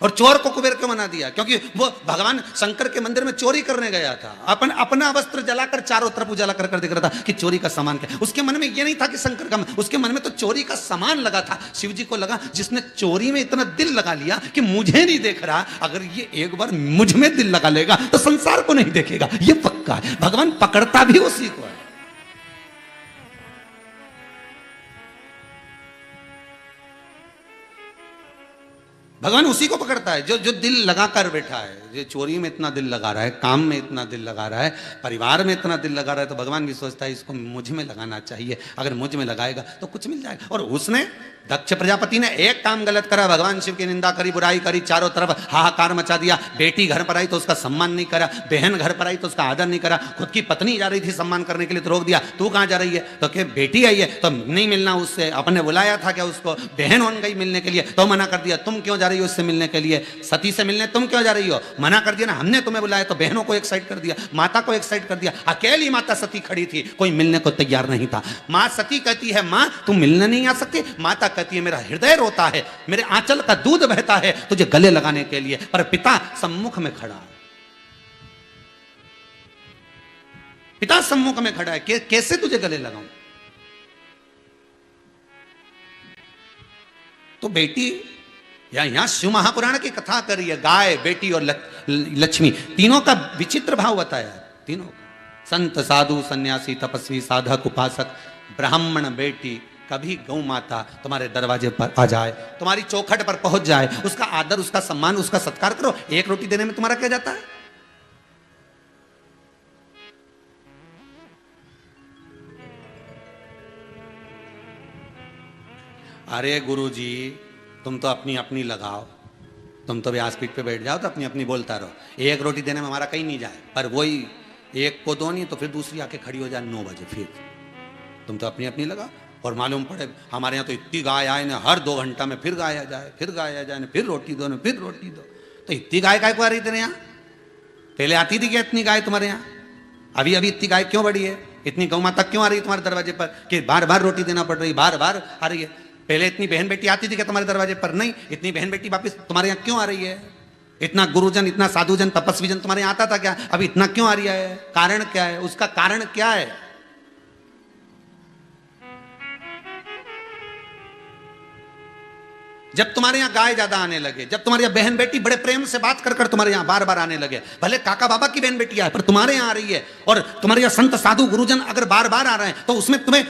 और चोर को कुबेर क्यों बना दिया? क्योंकि वो भगवान शंकर के मंदिर में चोरी करने गया था, अपना वस्त्र जलाकर चारों तरफ उजाला कर कर दिख रहा था कि चोरी का सामान क्या। उसके मन में ये नहीं था कि शंकर का, उसके मन में तो चोरी का सामान लगा था। शिव जी को लगा जिसने चोरी में इतना दिल लगा लिया कि मुझे नहीं देख रहा, अगर ये एक बार मुझ में दिल लगा लेगा तो संसार को नहीं देखेगा, ये पक्का है। भगवान पकड़ता भी उसी को है। भगवान उसी को पकड़ता है जो जो दिल लगा कर बैठा है। जो चोरी में इतना दिल लगा रहा है, काम में इतना दिल लगा रहा है, परिवार में इतना दिल लगा रहा है, तो भगवान भी सोचता है इसको मुझ में लगाना चाहिए। अगर मुझ में लगाएगा तो कुछ मिल जाएगा। और उसने, दक्ष प्रजापति ने एक काम गलत करा, भगवान शिव की निंदा करी, बुराई करी, चारों तरफ हाहाकार मचा दिया। बेटी घर पर आई तो उसका सम्मान नहीं करा, बहन घर पर आई तो उसका आदर नहीं करा, खुद की पत्नी जा रही थी सम्मान करने के लिए तो रोक दिया। तू कहाँ जा रही है? तो क्या बेटी आई है तो नहीं मिलना उससे, अपने बुलाया था क्या उसको? बहन बन गई मिलने के लिए तो मना कर दिया। तुम क्यों जा रही हो उससे मिलने के लिए? सती से मिलने तुम क्यों जा रही हो? मना कर दिया ना, हमने तुम्हें बुलाया। तो बहनों को एक साइड कर दिया, माता को एक साइड कर दिया। अकेली माता सती खड़ी थी, कोई मिलने को तैयार नहीं था। माँ सती कहती है माँ तुम मिलने नहीं आ सकती। माता कहती है मेरा हृदय रोता है, मेरे आंचल का दूध बहता है तुझे गले लगाने के लिए, पर पिता सम्मुख में खड़ा है। पिता सम्मुख में खड़ा है, कैसे तुझे गले लगाऊं? तो बेटी यहां शिव महापुराण की कथा कर रही है। गाय, बेटी और लक्ष्मी, तीनों का विचित्र भाव बताया है। तीनों का, संत, साधु, सन्यासी, तपस्वी, साधक, उपासक, ब्राह्मण बेटी, कभी गौ माता तुम्हारे दरवाजे पर आ जाए, तुम्हारी चौखट पर पहुंच जाए, उसका आदर, उसका सम्मान, उसका सत्कार करो। एक रोटी देने में तुम्हारा क्या जाता है? अरे गुरुजी तुम तो अपनी अपनी लगाओ, तुम तो व्यासपीठ पे बैठ जाओ तो अपनी अपनी बोलता रहो। एक रोटी देने में हमारा कहीं नहीं जाए, पर वही एक को दो नहीं तो फिर दूसरी आके खड़ी हो जाए 9 बजे, फिर तुम तो अपनी अपनी लगाओ। और मालूम पड़े हमारे यहाँ तो इतनी गाय आए ना, हर 2 घंटा में फिर गाय आ जाए, फिर गाय आ जाए, फिर रोटी दो ना, फिर रोटी दो। तो इतनी गाय काय को आ रही तेरे यहाँ? पहले आती थी क्या इतनी गाय तुम्हारे यहाँ? अभी अभी इतनी गाय क्यों बढ़ी है? इतनी गौ माता क्यों आ रही है तुम्हारे दरवाजे पर कि बार बार रोटी देना पड़ रही, बार बार आ रही है? पहले इतनी बहन बेटी आती थी क्या तुम्हारे दरवाजे पर? नहीं। इतनी बहन बेटी वापिस तुम्हारे यहाँ क्यों आ रही है? इतना गुरुजन, इतना साधुजन, तपस्वीजन तुम्हारे यहाँ आता था क्या? अभी इतना क्यों आ रही है? कारण क्या है? उसका कारण क्या है? जब तुम्हारे यहाँ गाय ज्यादा आने लगे, जब तुम्हारे यहाँ बहन बेटी बड़े प्रेम से बात कर कर तुम्हारे यहाँ बार बार आने लगे, भले काका बाबा की बहन बेटी आए पर तुम्हारे यहाँ आ रही है, और तुम्हारे यहाँ संत साधु गुरुजन अगर बार बार आ रहे हैं तो उसमें तुम्हें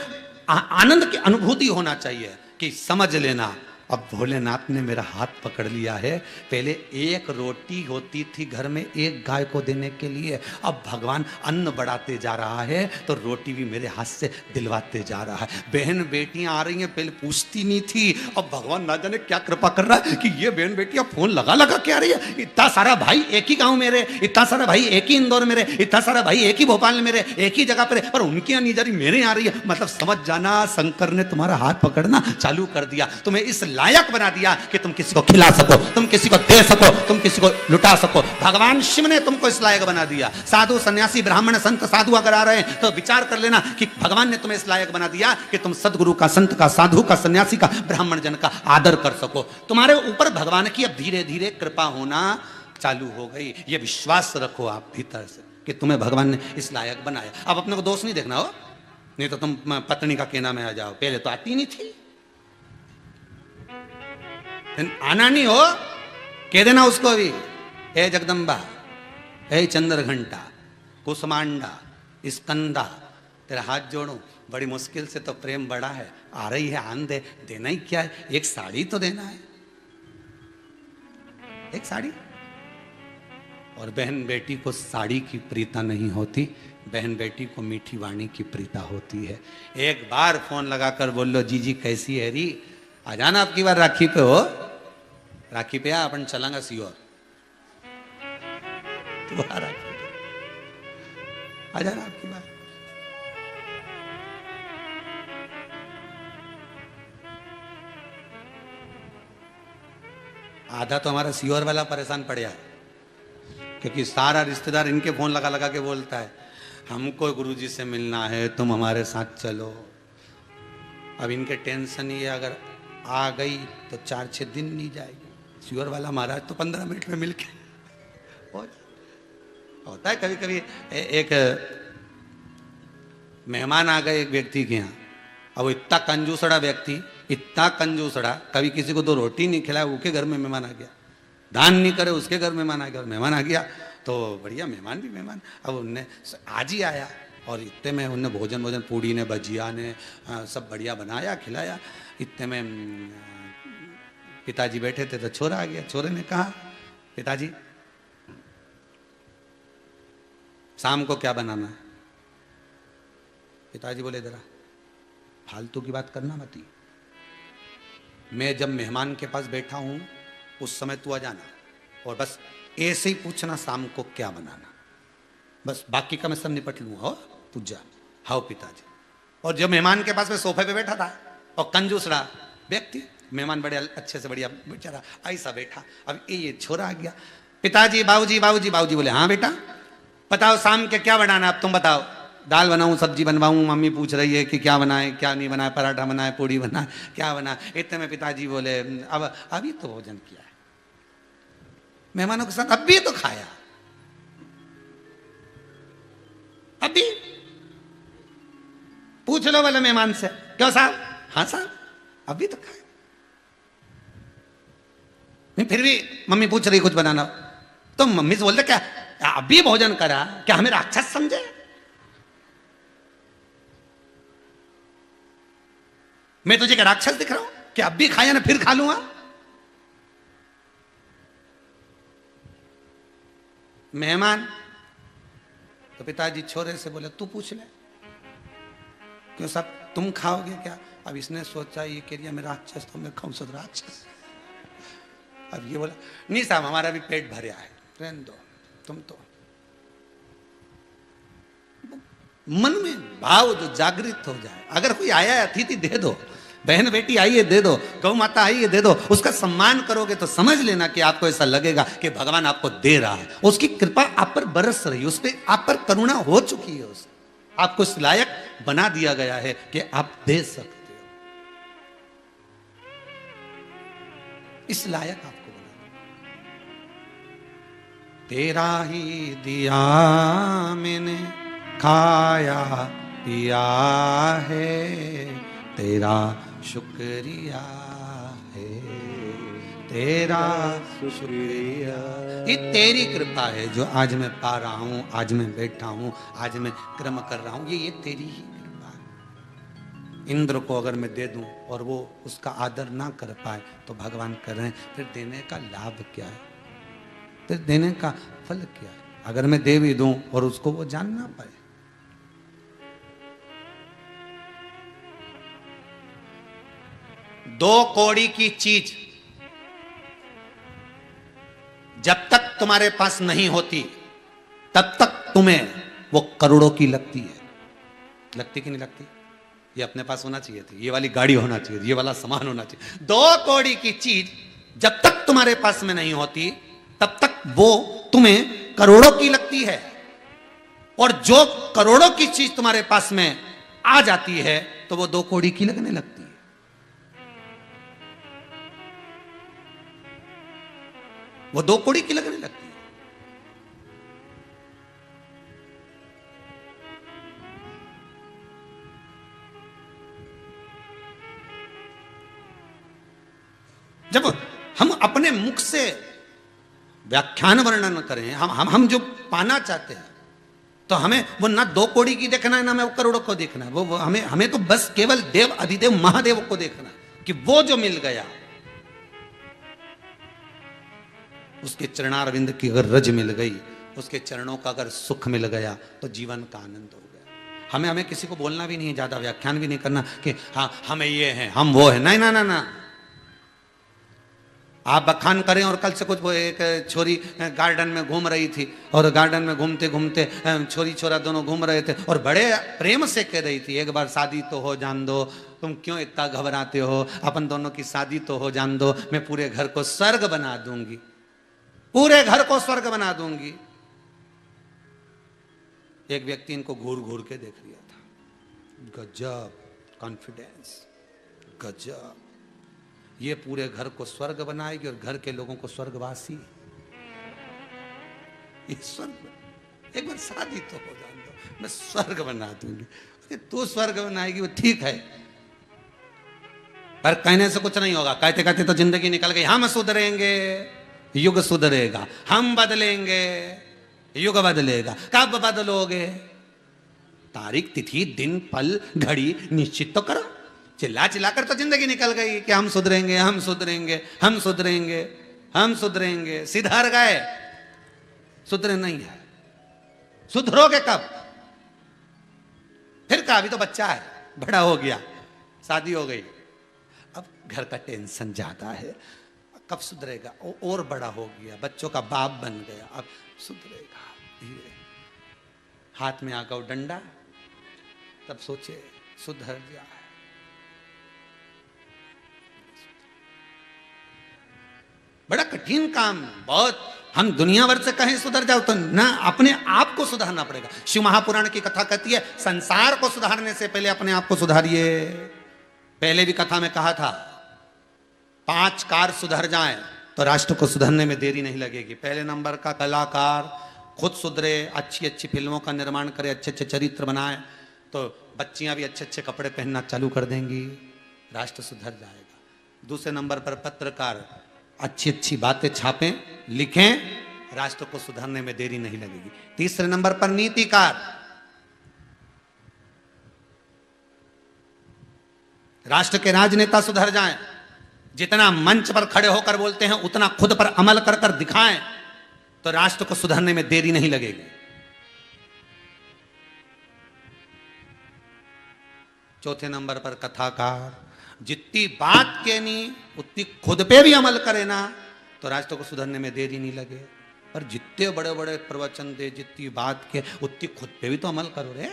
आनंद की अनुभूति होना चाहिए कि समझ लेना अब भोलेनाथ ने मेरा हाथ पकड़ लिया है। पहले एक रोटी होती थी घर में एक गाय को देने के लिए, अब भगवान अन्न बढ़ाते जा रहा है तो रोटी भी मेरे हाथ से दिलवाते जा रहा है। बहन बेटियां आ रही हैं, पहले पूछती नहीं थी, अब भगवान ना जाने क्या कृपा कर रहा है कि ये बहन बेटियां फोन लगा लगा के आ रही है। इतना सारा भाई एक ही गाँव में रहे, इतना सारा भाई एक ही इंदौर में रहे, इतना सारा भाई एक ही भोपाल में रहे, एक ही जगह पर, पर उनकी यहाँ नहीं जा रही, मेरे यहाँ आ रही है। मतलब समझ जाना शंकर ने तुम्हारा हाथ पकड़ना चालू कर दिया। तुम्हें इस लायक बना दिया कि तुम किसी को खिला सको, तुम किसी को दे सको, तुम किसी को लुटा सको। भगवान शिव ने तुमको इस लायक बना दिया। साधु सन्यासी ब्राह्मण संत साधु अगर आ रहे हैं तो विचार कर लेना कि भगवान ने तुम्हें इस लायक बना दिया कि तुम सदगुरु का, संत का, साधु का, सन्यासी का, ब्राह्मण जन का आदर कर सको। तुम्हारे ऊपर भगवान की अब धीरे धीरे कृपा होना चालू हो गई। ये विश्वास रखो आप भीतर से कि तुम्हें भगवान ने इस लायक बनाया। अब अपने को दोष नहीं देखना हो, नहीं तो तुम पत्नी का कहना में आ जाओ। पहले तो आती नहीं थी, आना नहीं हो कह देना उसको भी, हे जगदम्बा, हे चंद्र घंटा, कुसमांडा, स्कंदा, तेरा हाथ जोड़ो, बड़ी मुश्किल से तो प्रेम बड़ा है, आ रही है आन दे। देना ही क्या है, एक साड़ी तो देना है, एक साड़ी। और बहन बेटी को साड़ी की प्रीता नहीं होती, बहन बेटी को मीठी वाणी की प्रीता होती है। एक बार फोन लगाकर बोल लो, जीजी कैसी है री, आ जाना आपकी बार राखी पे हो, राखी पे अपन चलांगा सियोर, राखी आ जाना आपकी बार। आधा तो हमारा सियोर वाला परेशान पड़ गया है, क्योंकि सारा रिश्तेदार इनके फोन लगा लगा के बोलता है, हमको गुरुजी से मिलना है, तुम हमारे साथ चलो। अब इनके टेंशन ही है, अगर आ गई तो 4-6 दिन नहीं जाएगी। सियोर वाला महाराज तो 15 मिनट में मिल के होता है। कभी कभी एक मेहमान आ गए एक व्यक्ति के यहाँ, अब वो इतना कंजूसड़ा व्यक्ति, इतना कंजूसड़ा, कभी किसी को 2 रोटी नहीं खिलाया, उसके घर में मेहमान आ गया, दान नहीं करे उसके घर मेहमान आ गया, और मेहमान आ गया तो बढ़िया, मेहमान भी मेहमान। अब उनने आज ही आया और इतने में उनने भोजन पूड़ी ने, भजिया ने, सब बढ़िया बनाया खिलाया। इतने में पिताजी बैठे थे तो छोरा आ गया। छोरे ने कहा, पिताजी शाम को क्या बनाना है? पिताजी बोले, जरा फालतू की बात करना मत, मैं जब मेहमान के पास बैठा हूं उस समय तू आ जाना, और बस ऐसे ही पूछना शाम को क्या बनाना, बस बाकी का मैं सब निपट लूंगा। हो तू जा। हाँ पिताजी। और जब मेहमान के पास मैं सोफे पे बैठा था, और कंजूसड़ा व्यक्ति, मेहमान बड़े अच्छे से बढ़िया बेचारा ऐसा बैठा, अब ये छोरा आ गया, पिताजी बाबूजी बाबूजी बाबूजी बोले, हाँ बेटा बताओ शाम के क्या बनाना, अब तुम बताओ। दाल बनाऊं, सब्जी बनवाऊं, मम्मी पूछ रही है कि क्या बनाए क्या नहीं बनाए, पराठा बनाए, पूड़ी बनाए, क्या बना। इतने में पिताजी बोले, अब अभी तो भोजन किया है, मेहमानों के साथ अभी तो खाया, अभी पूछ लो वाले मेहमान से, क्यों साहब? हाँ साहब अभी तो खाया। नहीं फिर भी मम्मी पूछ रही कुछ बनाना, तो मम्मी से बोलते, क्या अभी भोजन करा, क्या हमें राक्षस समझे? मैं तुझे क्या राक्षस दिख रहा हूं कि अब भी खाया ना फिर खा लूंगा? मेहमान तो पिताजी छोरे से बोले, तू पूछ ले, क्यों सब तुम खाओगे क्या? अब इसने सोचा ये कह रही मैं राक्षस, तो मैं खाऊं सद राक्षस। अब ये बोला, नहीं साहब हमारा भी पेट भरा है, रहने दो, तुम तो। मन में भाव जो जागृत हो जाए, अगर कोई आया है अतिथि दे दो, बहन बेटी आई है दे दो, गौ माता आई है दे दो, उसका सम्मान करोगे तो समझ लेना कि आपको ऐसा लगेगा कि भगवान आपको दे रहा है, उसकी कृपा आप पर बरस रही है, उस पर आप पर करुणा हो चुकी है, उस आपको इस लायक बना दिया गया है कि आप दे सकते हो, इस लायक आपको बना। तेरा ही दिया मैंने खाया पिया है, तेरा शुक्रिया है, तेरा शुक्रिया। ये तेरी कृपा है जो आज मैं पा रहा हूं, आज मैं बैठा हूं, आज मैं कर्म कर रहा हूं, ये तेरी ही कृपा है। इंद्र को अगर मैं दे दूं और वो उसका आदर ना कर पाए तो भगवान कर रहे हैं, फिर देने का लाभ क्या है, फिर देने का फल क्या है? अगर मैं दे भी दूं और उसको वो जान ना पाए। दो कौड़ी की चीज जब तक तुम्हारे पास नहीं होती तब तक तुम्हें वो करोड़ों की लगती है। लगती कि नहीं लगती? ये अपने पास होना चाहिए थी, ये वाली गाड़ी होना चाहिए, ये वाला सामान होना चाहिए। 2 कौड़ी की चीज जब तक तुम्हारे पास में नहीं होती तब तक वो तुम्हें करोड़ों की लगती है, और जो करोड़ों की चीज तुम्हारे पास में आ जाती है तो वो 2 कौड़ी की लगने लगती है। वो 2 कौड़ी की लगने लगती है। जब हम अपने मुख से व्याख्यान वर्णन करें, हम जो पाना चाहते हैं, तो हमें वो ना 2 कौड़ी की देखना है, ना हमें करोड़ों को देखना है। वो हमें तो बस केवल देव अधिदेव महादेव को देखना है कि वो जो मिल गया, उसके चरणारविंद की अगर रज मिल गई, उसके चरणों का अगर सुख मिल गया तो जीवन का आनंद हो गया। हमें किसी को बोलना भी नहीं, ज्यादा व्याख्यान भी नहीं करना कि हाँ हमें ये है, हम वो है। नहीं ना ना ना, आप बखान करें। और कल से कुछ वो एक छोरी गार्डन में घूम रही थी, और गार्डन में घूमते घूमते छोरी छोरा दोनों घूम रहे थे, और बड़े प्रेम से कह रही थी, एक बार शादी तो हो जान दो, तुम क्यों इतना घबराते हो, अपन दोनों की शादी तो हो जान दो, मैं पूरे घर को स्वर्ग बना दूंगी, पूरे घर को स्वर्ग बना दूंगी। एक व्यक्ति इनको घूर घूर के देख लिया था। गजब कॉन्फिडेंस, गजब, ये पूरे घर को स्वर्ग बनाएगी और घर के लोगों को स्वर्गवासी। स्वर्ग, एक बार शादी तो हो जान दो, मैं स्वर्ग बना दूंगी। तू स्वर्ग बनाएगी वो ठीक है, पर कहने से कुछ नहीं होगा। कहते कहते तो जिंदगी निकल गई। हम सुधरेंगे, युग सुधरेगा, हम बदलेंगे, युग बदलेगा। कब बदलोगे? तारीख, तिथि, दिन, पल, घड़ी निश्चित तो करो। चिल्ला चिल्ला कर तो जिंदगी निकल गई कि हम सुधरेंगे, हम सुधरेंगे, हम सुधरेंगे, हम सुधरेंगे। सिधर गए, सुधरे नहीं है। सुधरोगे कब? फिर कहा अभी तो बच्चा है, बड़ा हो गया, शादी हो गई, अब घर का टेंशन ज्यादा है, कब सुधरेगा? और बड़ा हो गया, बच्चों का बाप बन गया, अब सुधरेगा धीरे। हाथ में आ गया डंडा, तब सोचे सुधर जाए। बड़ा कठिन काम, बहुत। हम दुनिया भर से कहें सुधर जाओ तो ना, अपने आप को सुधारना पड़ेगा। शिव महापुराण की कथा कहती है संसार को सुधारने से पहले अपने आप को सुधारिए। पहले भी कथा में कहा था 5 कार सुधर जाएं तो राष्ट्र को सुधरने में देरी नहीं लगेगी। पहले नंबर का कलाकार खुद सुधरे, अच्छी अच्छी फिल्मों का निर्माण करे, अच्छे अच्छे चरित्र बनाए, तो बच्चियां भी अच्छे अच्छे कपड़े पहनना चालू कर देंगी, राष्ट्र सुधर जाएगा। दूसरे नंबर पर पत्रकार अच्छी अच्छी बातें छापें, लिखें, राष्ट्र को सुधारने में देरी नहीं लगेगी। तीसरे नंबर पर नीतिकार, राष्ट्र के राजनेता सुधर जाएं, जितना मंच पर खड़े होकर बोलते हैं उतना खुद पर अमल कर कर दिखाएं, तो राष्ट्र को सुधरने में देरी नहीं लगेगी। चौथे नंबर पर कथाकार, जितनी बात कहनी उतनी खुद पे भी अमल करे ना, तो राष्ट्र को सुधरने में देरी नहीं लगे। पर जितने बड़े बड़े प्रवचन दे, जितनी बात के, उतनी खुद पे भी तो अमल करो रे।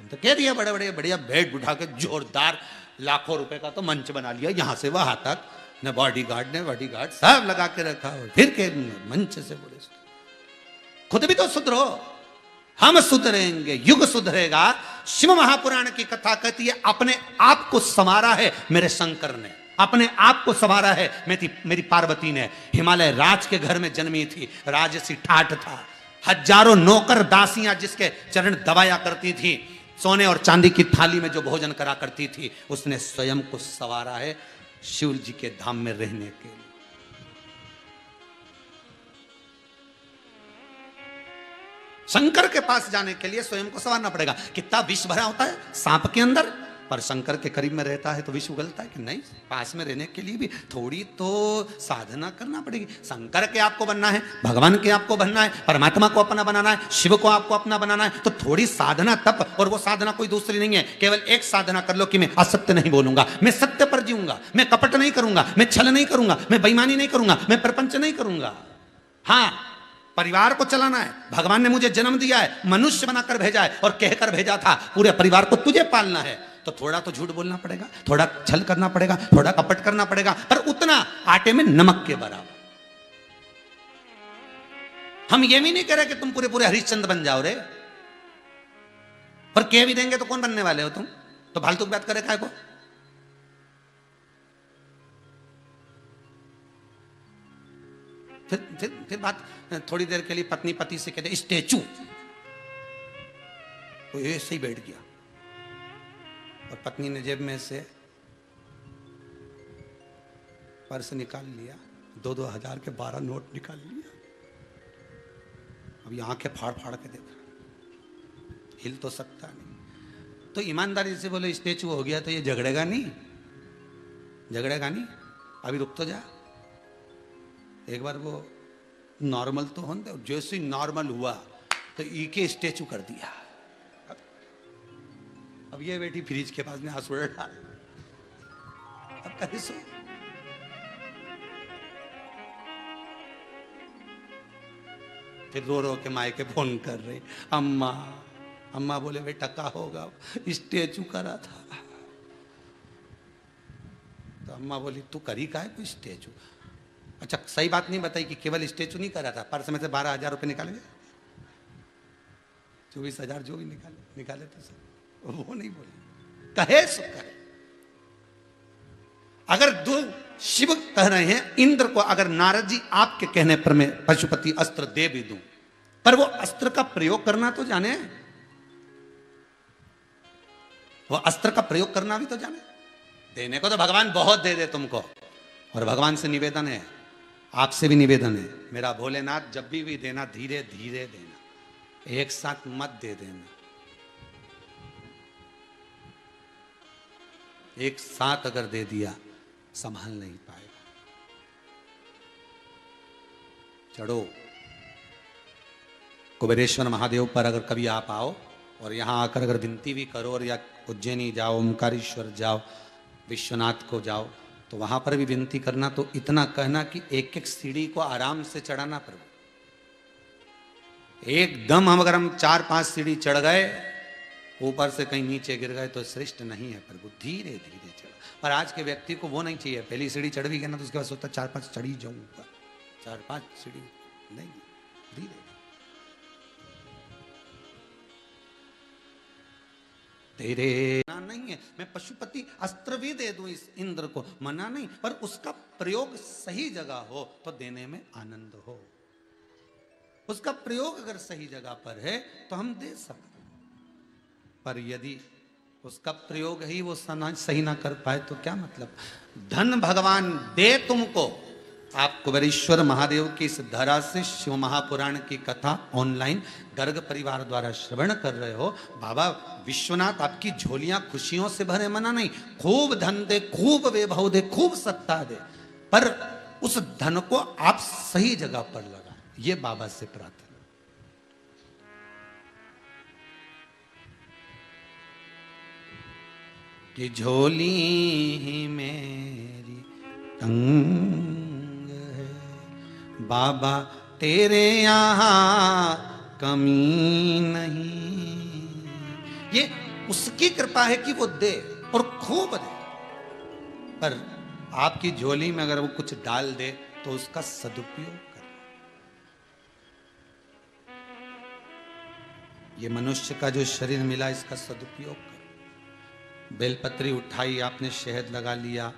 तुम तो कह दिया बड़े बड़े बढ़िया बेड उठा के जोरदार लाखों रुपए का तो मंच बना लिया, यहां से वहां तक, न बॉडीगार्ड सब लगा के रखा हो, फिर के मंच से बोले खुद भी तो सुधरो। हम सुधरेंगे, युग सुधरेगा। शिव महापुराण की कथा कहती है अपने आप को संवारा है मेरे शंकर ने, अपने आप को संवारा है मेरी पार्वती ने। हिमालय राज के घर में जन्मी थी, राजसी ठाठ था, हजारों नौकर दासियां जिसके चरण दबाया करती थी, सोने और चांदी की थाली में जो भोजन करा करती थी, उसने स्वयं को संवारा है शिव जी के धाम में रहने के लिए। शंकर के पास जाने के लिए स्वयं को संवारना पड़ेगा। कितना विष भरा होता है सांप के अंदर, पर शंकर के करीब में रहता है तो विष उगलता है कि नहीं। पास में रहने के लिए भी थोड़ी तो साधना करना पड़ेगी। शंकर के आपको बनना है, भगवान के आपको बनना है, परमात्मा को अपना बनाना है, शिव को आपको अपना बनाना है, तो थोड़ी साधना तप। और वो साधना कोई दूसरी नहीं है, केवल एक साधना कर लो कि मैं असत्य नहीं बोलूंगा, मैं सत्य पर जीऊंगा, मैं कपट नहीं करूंगा, मैं छल नहीं करूंगा, मैं बेईमानी नहीं करूंगा, मैं प्रपंच नहीं करूंगा। हाँ, परिवार को चलाना है। भगवान ने मुझे जन्म दिया है, मनुष्य बनाकर भेजा है और कहकर भेजा था पूरे परिवार को तुझे पालना है। तो थोड़ा तो झूठ बोलना पड़ेगा, थोड़ा छल करना पड़ेगा, थोड़ा कपट करना पड़ेगा, पर उतना आटे में नमक के बराबर। हम ये भी नहीं कह रहे कि तुम पूरे पूरे हरिश्चंद्र बन जाओ रे, पर कह भी देंगे तो कौन बनने वाले हो तुम? तो फालतू की बात करे काय को? फिर बात थोड़ी देर के लिए पत्नी पति से कहते स्टेचू, वो ऐसे ही बैठ गया और पत्नी ने जेब में से पर्स निकाल लिया, 2-2 हजार के 12 नोट निकाल लिया। अब आंखें फाड़ फाड़ के देखा, हिल तो सकता नहीं। तो ईमानदारी से बोले स्टेचू हो गया तो ये झगड़ेगा नहीं, झगड़ेगा नहीं, अभी रुक तो जा, एक बार वो नॉर्मल तो होने, जैसे ही नॉर्मल हुआ तो ई के स्टेचू कर दिया। अब ये बेटी फ्रिज के पास में आंसू डाल, अब कहे सो। फिर रो रो के माए के फोन कर रही, अम्मा अम्मा बोले बेटा का होगा, स्टेचू करा था। तो अम्मा बोली तू करी का है कोई स्टेचू? अच्छा सही बात नहीं बताई कि केवल स्टेचू नहीं करा था, पर्स में से 12,000 रुपए निकाले, 24,000 जो भी निकाले तो सर वो नहीं बोले, कहे सो कहे। अगर दो शिव कह रहे हैं इंद्र को, अगर नारद जी आपके कहने पर मैं पशुपति अस्त्र दे भी दूं, पर वो अस्त्र का प्रयोग करना तो जाने, वो अस्त्र का प्रयोग करना भी तो जाने। देने को तो भगवान बहुत दे दे तुमको, और भगवान से निवेदन है, आपसे भी निवेदन है, मेरा भोलेनाथ जब भी देना धीरे धीरे देना, एक साथ मत दे देना। एक साथ अगर दे दिया संभाल नहीं पाएगा। चढ़ो कुबेरेश्वर महादेव पर अगर कभी आप आओ और यहां आकर अगर विनती भी करो, और या उज्जैनी जाओ, ओमकारेश्वर जाओ, विश्वनाथ को जाओ, तो वहां पर भी विनती करना, तो इतना कहना कि एक एक सीढ़ी को आराम से चढ़ाना प्रभु। एकदम हम अगर हम 4-5 सीढ़ी चढ़ गए, ऊपर से कहीं नीचे गिर गए तो श्रेष्ठ नहीं है प्रभु, धीरे धीरे चढ़ो। पर आज के व्यक्ति को वो नहीं चाहिए, पहली सीढ़ी चढ़ भी गया ना तो उसके बाद सोचता 4-5 चढ़ी जाऊं ऊपर, 4-5 सीढ़ी नहीं, धीरे तेरे नहीं है। मैं पशुपति अस्त्र भी दे दूं इस इंद्र को, मना नहीं, पर उसका प्रयोग सही जगह हो तो देने में आनंद हो। उसका प्रयोग अगर सही जगह पर है तो हम दे सकते, पर यदि उसका प्रयोग ही वो सही ना कर पाए तो क्या मतलब। धन भगवान दे तुमको। आप कुबेरेश्वर महादेव की इस धरा से शिव महापुराण की कथा ऑनलाइन गर्ग परिवार द्वारा श्रवण कर रहे हो। बाबा विश्वनाथ आपकी झोलियां खुशियों से भरे, मना नहीं, खूब धन दे, खूब वैभव दे, खूब सत्ता दे, पर उस धन को आप सही जगह पर लगा, ये बाबा से प्रार्थना। कि झोली मेरी तंग है, बाबा तेरे यहाँ कमी नहीं। ये उसकी कृपा है कि वो दे और खूब दे, पर आपकी झोली में अगर वो कुछ डाल दे तो उसका सदुपयोग कर। ये मनुष्य का जो शरीर मिला, इसका सदुपयोग कर। बेलपत्री उठाई आपने, शहद लगा लिया,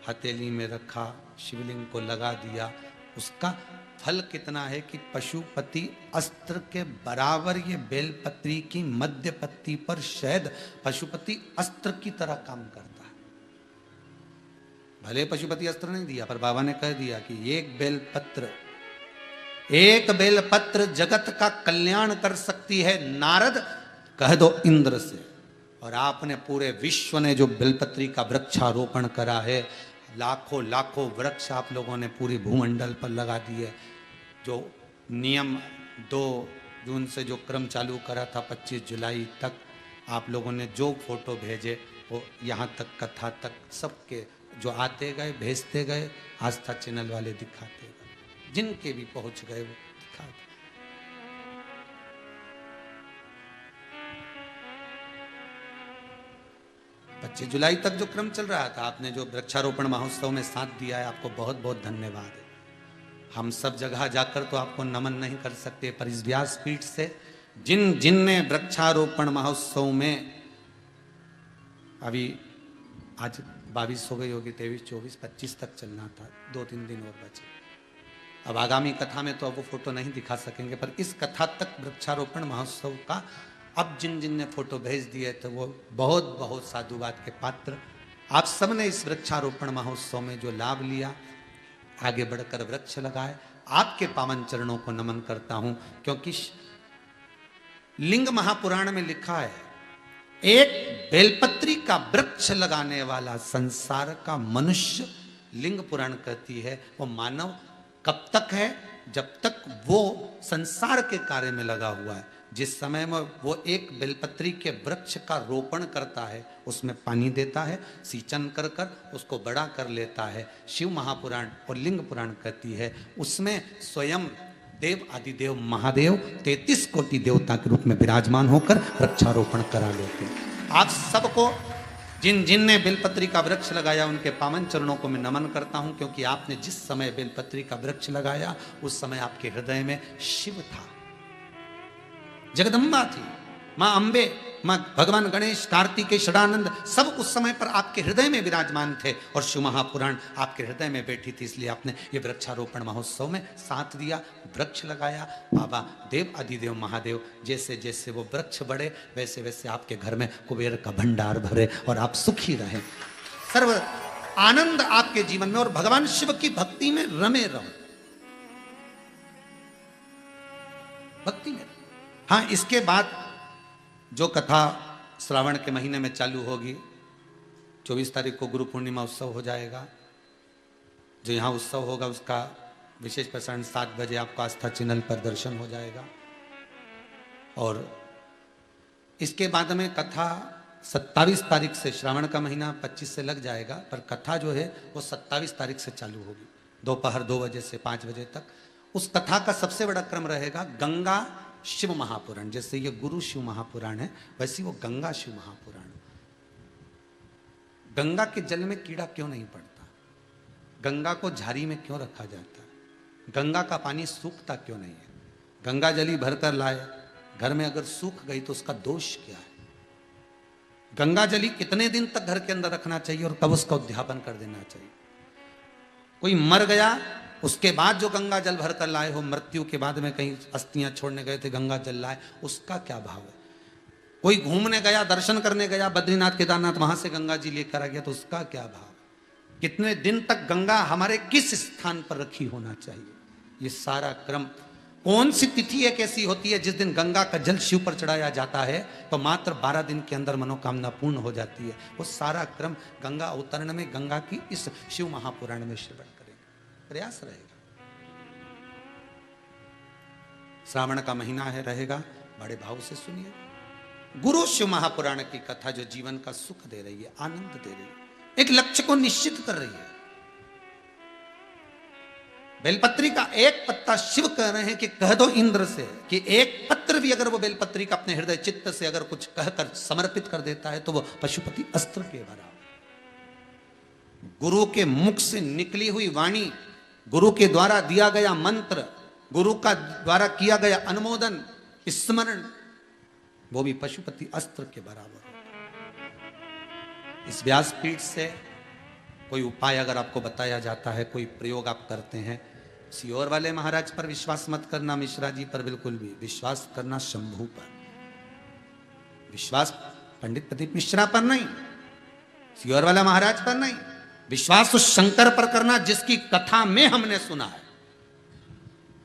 हथेली में रखा, शिवलिंग को लगा दिया, उसका फल कितना है कि पशुपति अस्त्र के बराबर ये बेलपत्री की मध्य पत्ती पर शहद पशुपति अस्त्र की तरह काम करता है। भले पशुपति अस्त्र नहीं दिया, पर बाबा ने कह दिया कि एक बेलपत्र जगत का कल्याण कर सकती है, नारद कह दो इंद्र से। और आपने पूरे विश्व ने जो बेलपत्री का वृक्षारोपण करा है, लाखों लाखों वृक्ष आप लोगों ने पूरी भूमंडल पर लगा दिए। जो नियम 2 जून से जो क्रम चालू करा था 25 जुलाई तक, आप लोगों ने जो फोटो भेजे वो यहाँ तक, कथा तक, सबके जो आते गए भेजते गए, आस्था चैनल वाले दिखाते गए, जिनके भी पहुंच गए वो दिखाते। 25 जुलाई तक जो क्रम चल रहा था, आपने जो वृक्षारोपण महोत्सव में साथ दिया है, आपको बहुत बहुत धन्यवाद है। हम सब जगह जाकर तो आपको नमन नहीं कर सकते, पर इस व्यासपीठ से जिनने वृक्षारोपण महोत्सव में, अभी आज 22 हो गई होगी, 23, 24, 25 तक चलना था, 2-3 दिन और बचे। अब आगामी कथा में तो अब वो फोटो नहीं दिखा सकेंगे, पर इस कथा तक वृक्षारोपण महोत्सव का अब जिन ने फोटो भेज दिए तो वो बहुत बहुत साधुवाद के पात्र। आप सबने इस वृक्षारोपण महोत्सव में जो लाभ लिया, आगे बढ़कर वृक्ष लगाए, आपके पावन चरणों को नमन करता हूं, क्योंकि लिंग महापुराण में लिखा है, एक बेलपत्री का वृक्ष लगाने वाला संसार का मनुष्य, लिंग पुराण कहती है, वो मानव कब तक है, जब तक वो संसार के कार्य में लगा हुआ है। जिस समय में वो एक बेलपत्री के वृक्ष का रोपण करता है, उसमें पानी देता है, सींचन कर कर उसको बड़ा कर लेता है, शिव महापुराण और लिंग पुराण कहती है, उसमें स्वयं देव आदिदेव महादेव 33 कोटि देवता के रूप में विराजमान होकर वृक्षारोपण करा लेते हैं। आप सबको जिन ने बेलपत्री का वृक्ष लगाया, उनके पावन चरणों को मैं नमन करता हूं, क्योंकि आपने जिस समय बेलपत्री का वृक्ष लगाया, उस समय आपके हृदय में शिव था, जगदम्बा थी, मां अंबे, मां भगवान गणेश, कार्तिकेय, षडानंद, सब उस समय पर आपके हृदय में विराजमान थे, और शिव महापुराण आपके हृदय में बैठी थी। इसलिए आपने ये वृक्षारोपण महोत्सव में साथ दिया, वृक्ष लगाया। बाबा देव आदिदेव महादेव जैसे जैसे वो वृक्ष बढ़े, वैसे वैसे आपके घर में कुबेर का भंडार भरे और आप सुखी रहें, सर्व आनंद आपके जीवन में, और भगवान शिव की भक्ति में रमे रहो, भक्ति में। हाँ, इसके बाद जो कथा श्रावण के महीने में चालू होगी, 24 तारीख को गुरु पूर्णिमा उत्सव हो जाएगा। जो यहाँ उत्सव होगा उसका विशेष प्रसारण 7 बजे आपको आस्था चैनल पर दर्शन हो जाएगा। और इसके बाद में कथा 27 तारीख से, श्रावण का महीना 25 से लग जाएगा, पर कथा जो है वो 27 तारीख से चालू होगी, दोपहर 2 बजे से 5 बजे तक। उस कथा का सबसे बड़ा क्रम रहेगा गंगा शिव महापुराण। जैसे ये गुरु शिव महापुराण है, वैसे वो गंगा शिव महापुराण। गंगा के जल में कीड़ा क्यों नहीं पड़ता, गंगा को झाड़ी में क्यों रखा जाता है, गंगा का पानी सूखता क्यों नहीं है, गंगा जली भरकर लाए, घर में अगर सूख गई तो उसका दोष क्या है, गंगा जली कितने दिन तक घर के अंदर रखना चाहिए और कब उसका उद्यापन कर देना चाहिए। कोई मर गया, उसके बाद जो गंगा जल भर कर लाए हो, मृत्यु के बाद में कहीं अस्थियां छोड़ने गए थे, गंगा जल लाए, उसका क्या भाव है। कोई घूमने गया, दर्शन करने गया, बद्रीनाथ केदारनाथ, वहां से गंगा जी लेकर आ गया, तो उसका क्या भाव है। कितने दिन तक गंगा हमारे किस स्थान पर रखी होना चाहिए, ये सारा क्रम। कौन सी तिथि एक ऐसी होती है जिस दिन गंगा का जल शिव पर चढ़ाया जाता है तो मात्र 12 दिन के अंदर मनोकामना पूर्ण हो जाती है। वो सारा क्रम गंगा अवतरण में, गंगा की इस शिव महापुराण में श्रवण प्रयास रहेगा। श्रावण का महीना है, रहेगा, बड़े भाव से सुनिए। गुरु शिव महापुराण की कथा जो जीवन का सुख दे रही है, आनंद दे रही है, एक लक्ष्य को निश्चित कर रही है। बेलपत्री का एक पत्ता, शिव कह रहे हैं कि कह दो इंद्र से कि एक पत्र भी अगर वो बेलपत्री का अपने हृदय चित्त से अगर कुछ कहकर समर्पित कर देता है तो वो पशुपति अस्त्र के बराबर। गुरु के मुख से निकली हुई वाणी, गुरु के द्वारा दिया गया मंत्र, गुरु का द्वारा किया गया अनुमोदन, स्मरण, वो भी पशुपति अस्त्र के बराबर। इस व्यासपीठ से कोई उपाय अगर आपको बताया जाता है, कोई प्रयोग आप करते हैं, सियोर वाले महाराज पर विश्वास मत करना, मिश्रा जी पर बिल्कुल भी विश्वास करना, शंभू पर विश्वास, पंडित प्रदीप मिश्रा पर नहीं, सियोर वाला महाराज पर नहीं, विश्वास उस शंकर पर करना जिसकी कथा में हमने सुना है,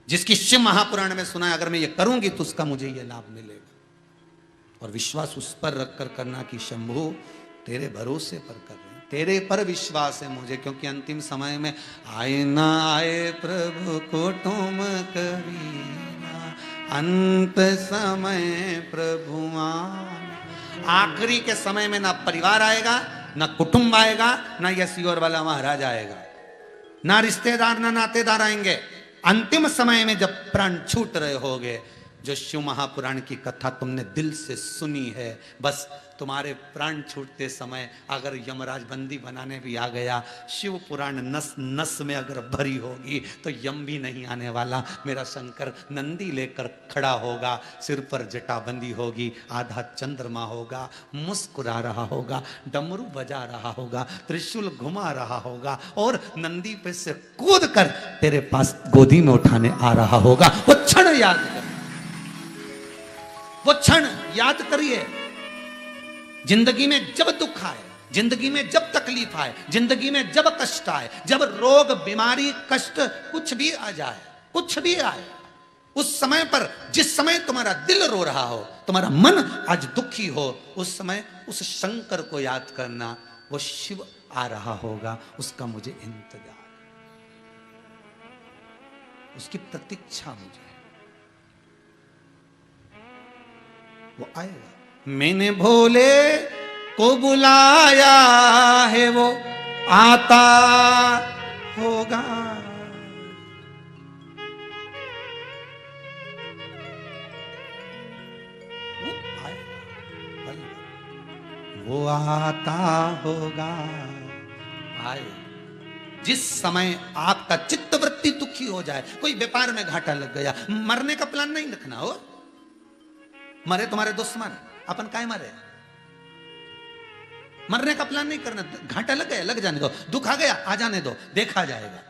जिसकी शिव महापुराण में सुना है। अगर मैं ये करूंगी तो उसका मुझे ये लाभ मिलेगा। और विश्वास उस पर रखकर करना कि शंभु तेरे भरोसे पर कर रहे हैं, तेरे पर विश्वास है मुझे, क्योंकि अंतिम समय में आए ना आए प्रभु कुटुम करीना, अंत समय प्रभु आना। आखिरी के समय में ना परिवार आएगा, ना कुटुंब आएगा, ना यह सियोर वाला महाराज आएगा, ना रिश्तेदार ना नातेदार आएंगे। अंतिम समय में जब प्राण छूट रहे होगे जो शिव महापुराण की कथा तुमने दिल से सुनी है, बस तुम्हारे प्राण छूटते समय अगर यमराज बंदी बनाने भी आ गया, शिव पुराण नस नस में अगर भरी होगी तो यम भी नहीं आने वाला। मेरा शंकर नंदी लेकर खड़ा होगा, सिर पर जटाबंदी होगी, आधा चंद्रमा होगा, मुस्कुरा रहा होगा, डमरू बजा रहा होगा, त्रिशूल घुमा रहा होगा और नंदी पे से कूद कर तेरे पास गोदी में उठाने आ रहा होगा। वो क्षण याद कर, वो क्षण याद करिए। जिंदगी में जब दुख आए, जिंदगी में जब तकलीफ आए, जिंदगी में जब कष्ट आए, जब रोग बीमारी कष्ट कुछ भी आ जाए, कुछ भी आए, उस समय पर जिस समय तुम्हारा दिल रो रहा हो, तुम्हारा मन आज दुखी हो, उस समय उस शंकर को याद करना। वो शिव आ रहा होगा, उसका मुझे इंतजार, उसकी प्रतीक्षा मुझे, वो आएगा। मैंने भोले को बुलाया है, वो आता होगा। वो आएगा, वो आता होगा, आएगा। जिस समय आपका चित्तवृत्ति दुखी हो जाए, कोई व्यापार में घाटा लग गया, मरने का प्लान नहीं रखना हो। मरे तुम्हारे दुश्मन, अपन काय मरे, मरने का प्लान नहीं करना। घाटा लग गया, लग जाने दो, दुख आ गया आ जाने दो, देखा जाएगा।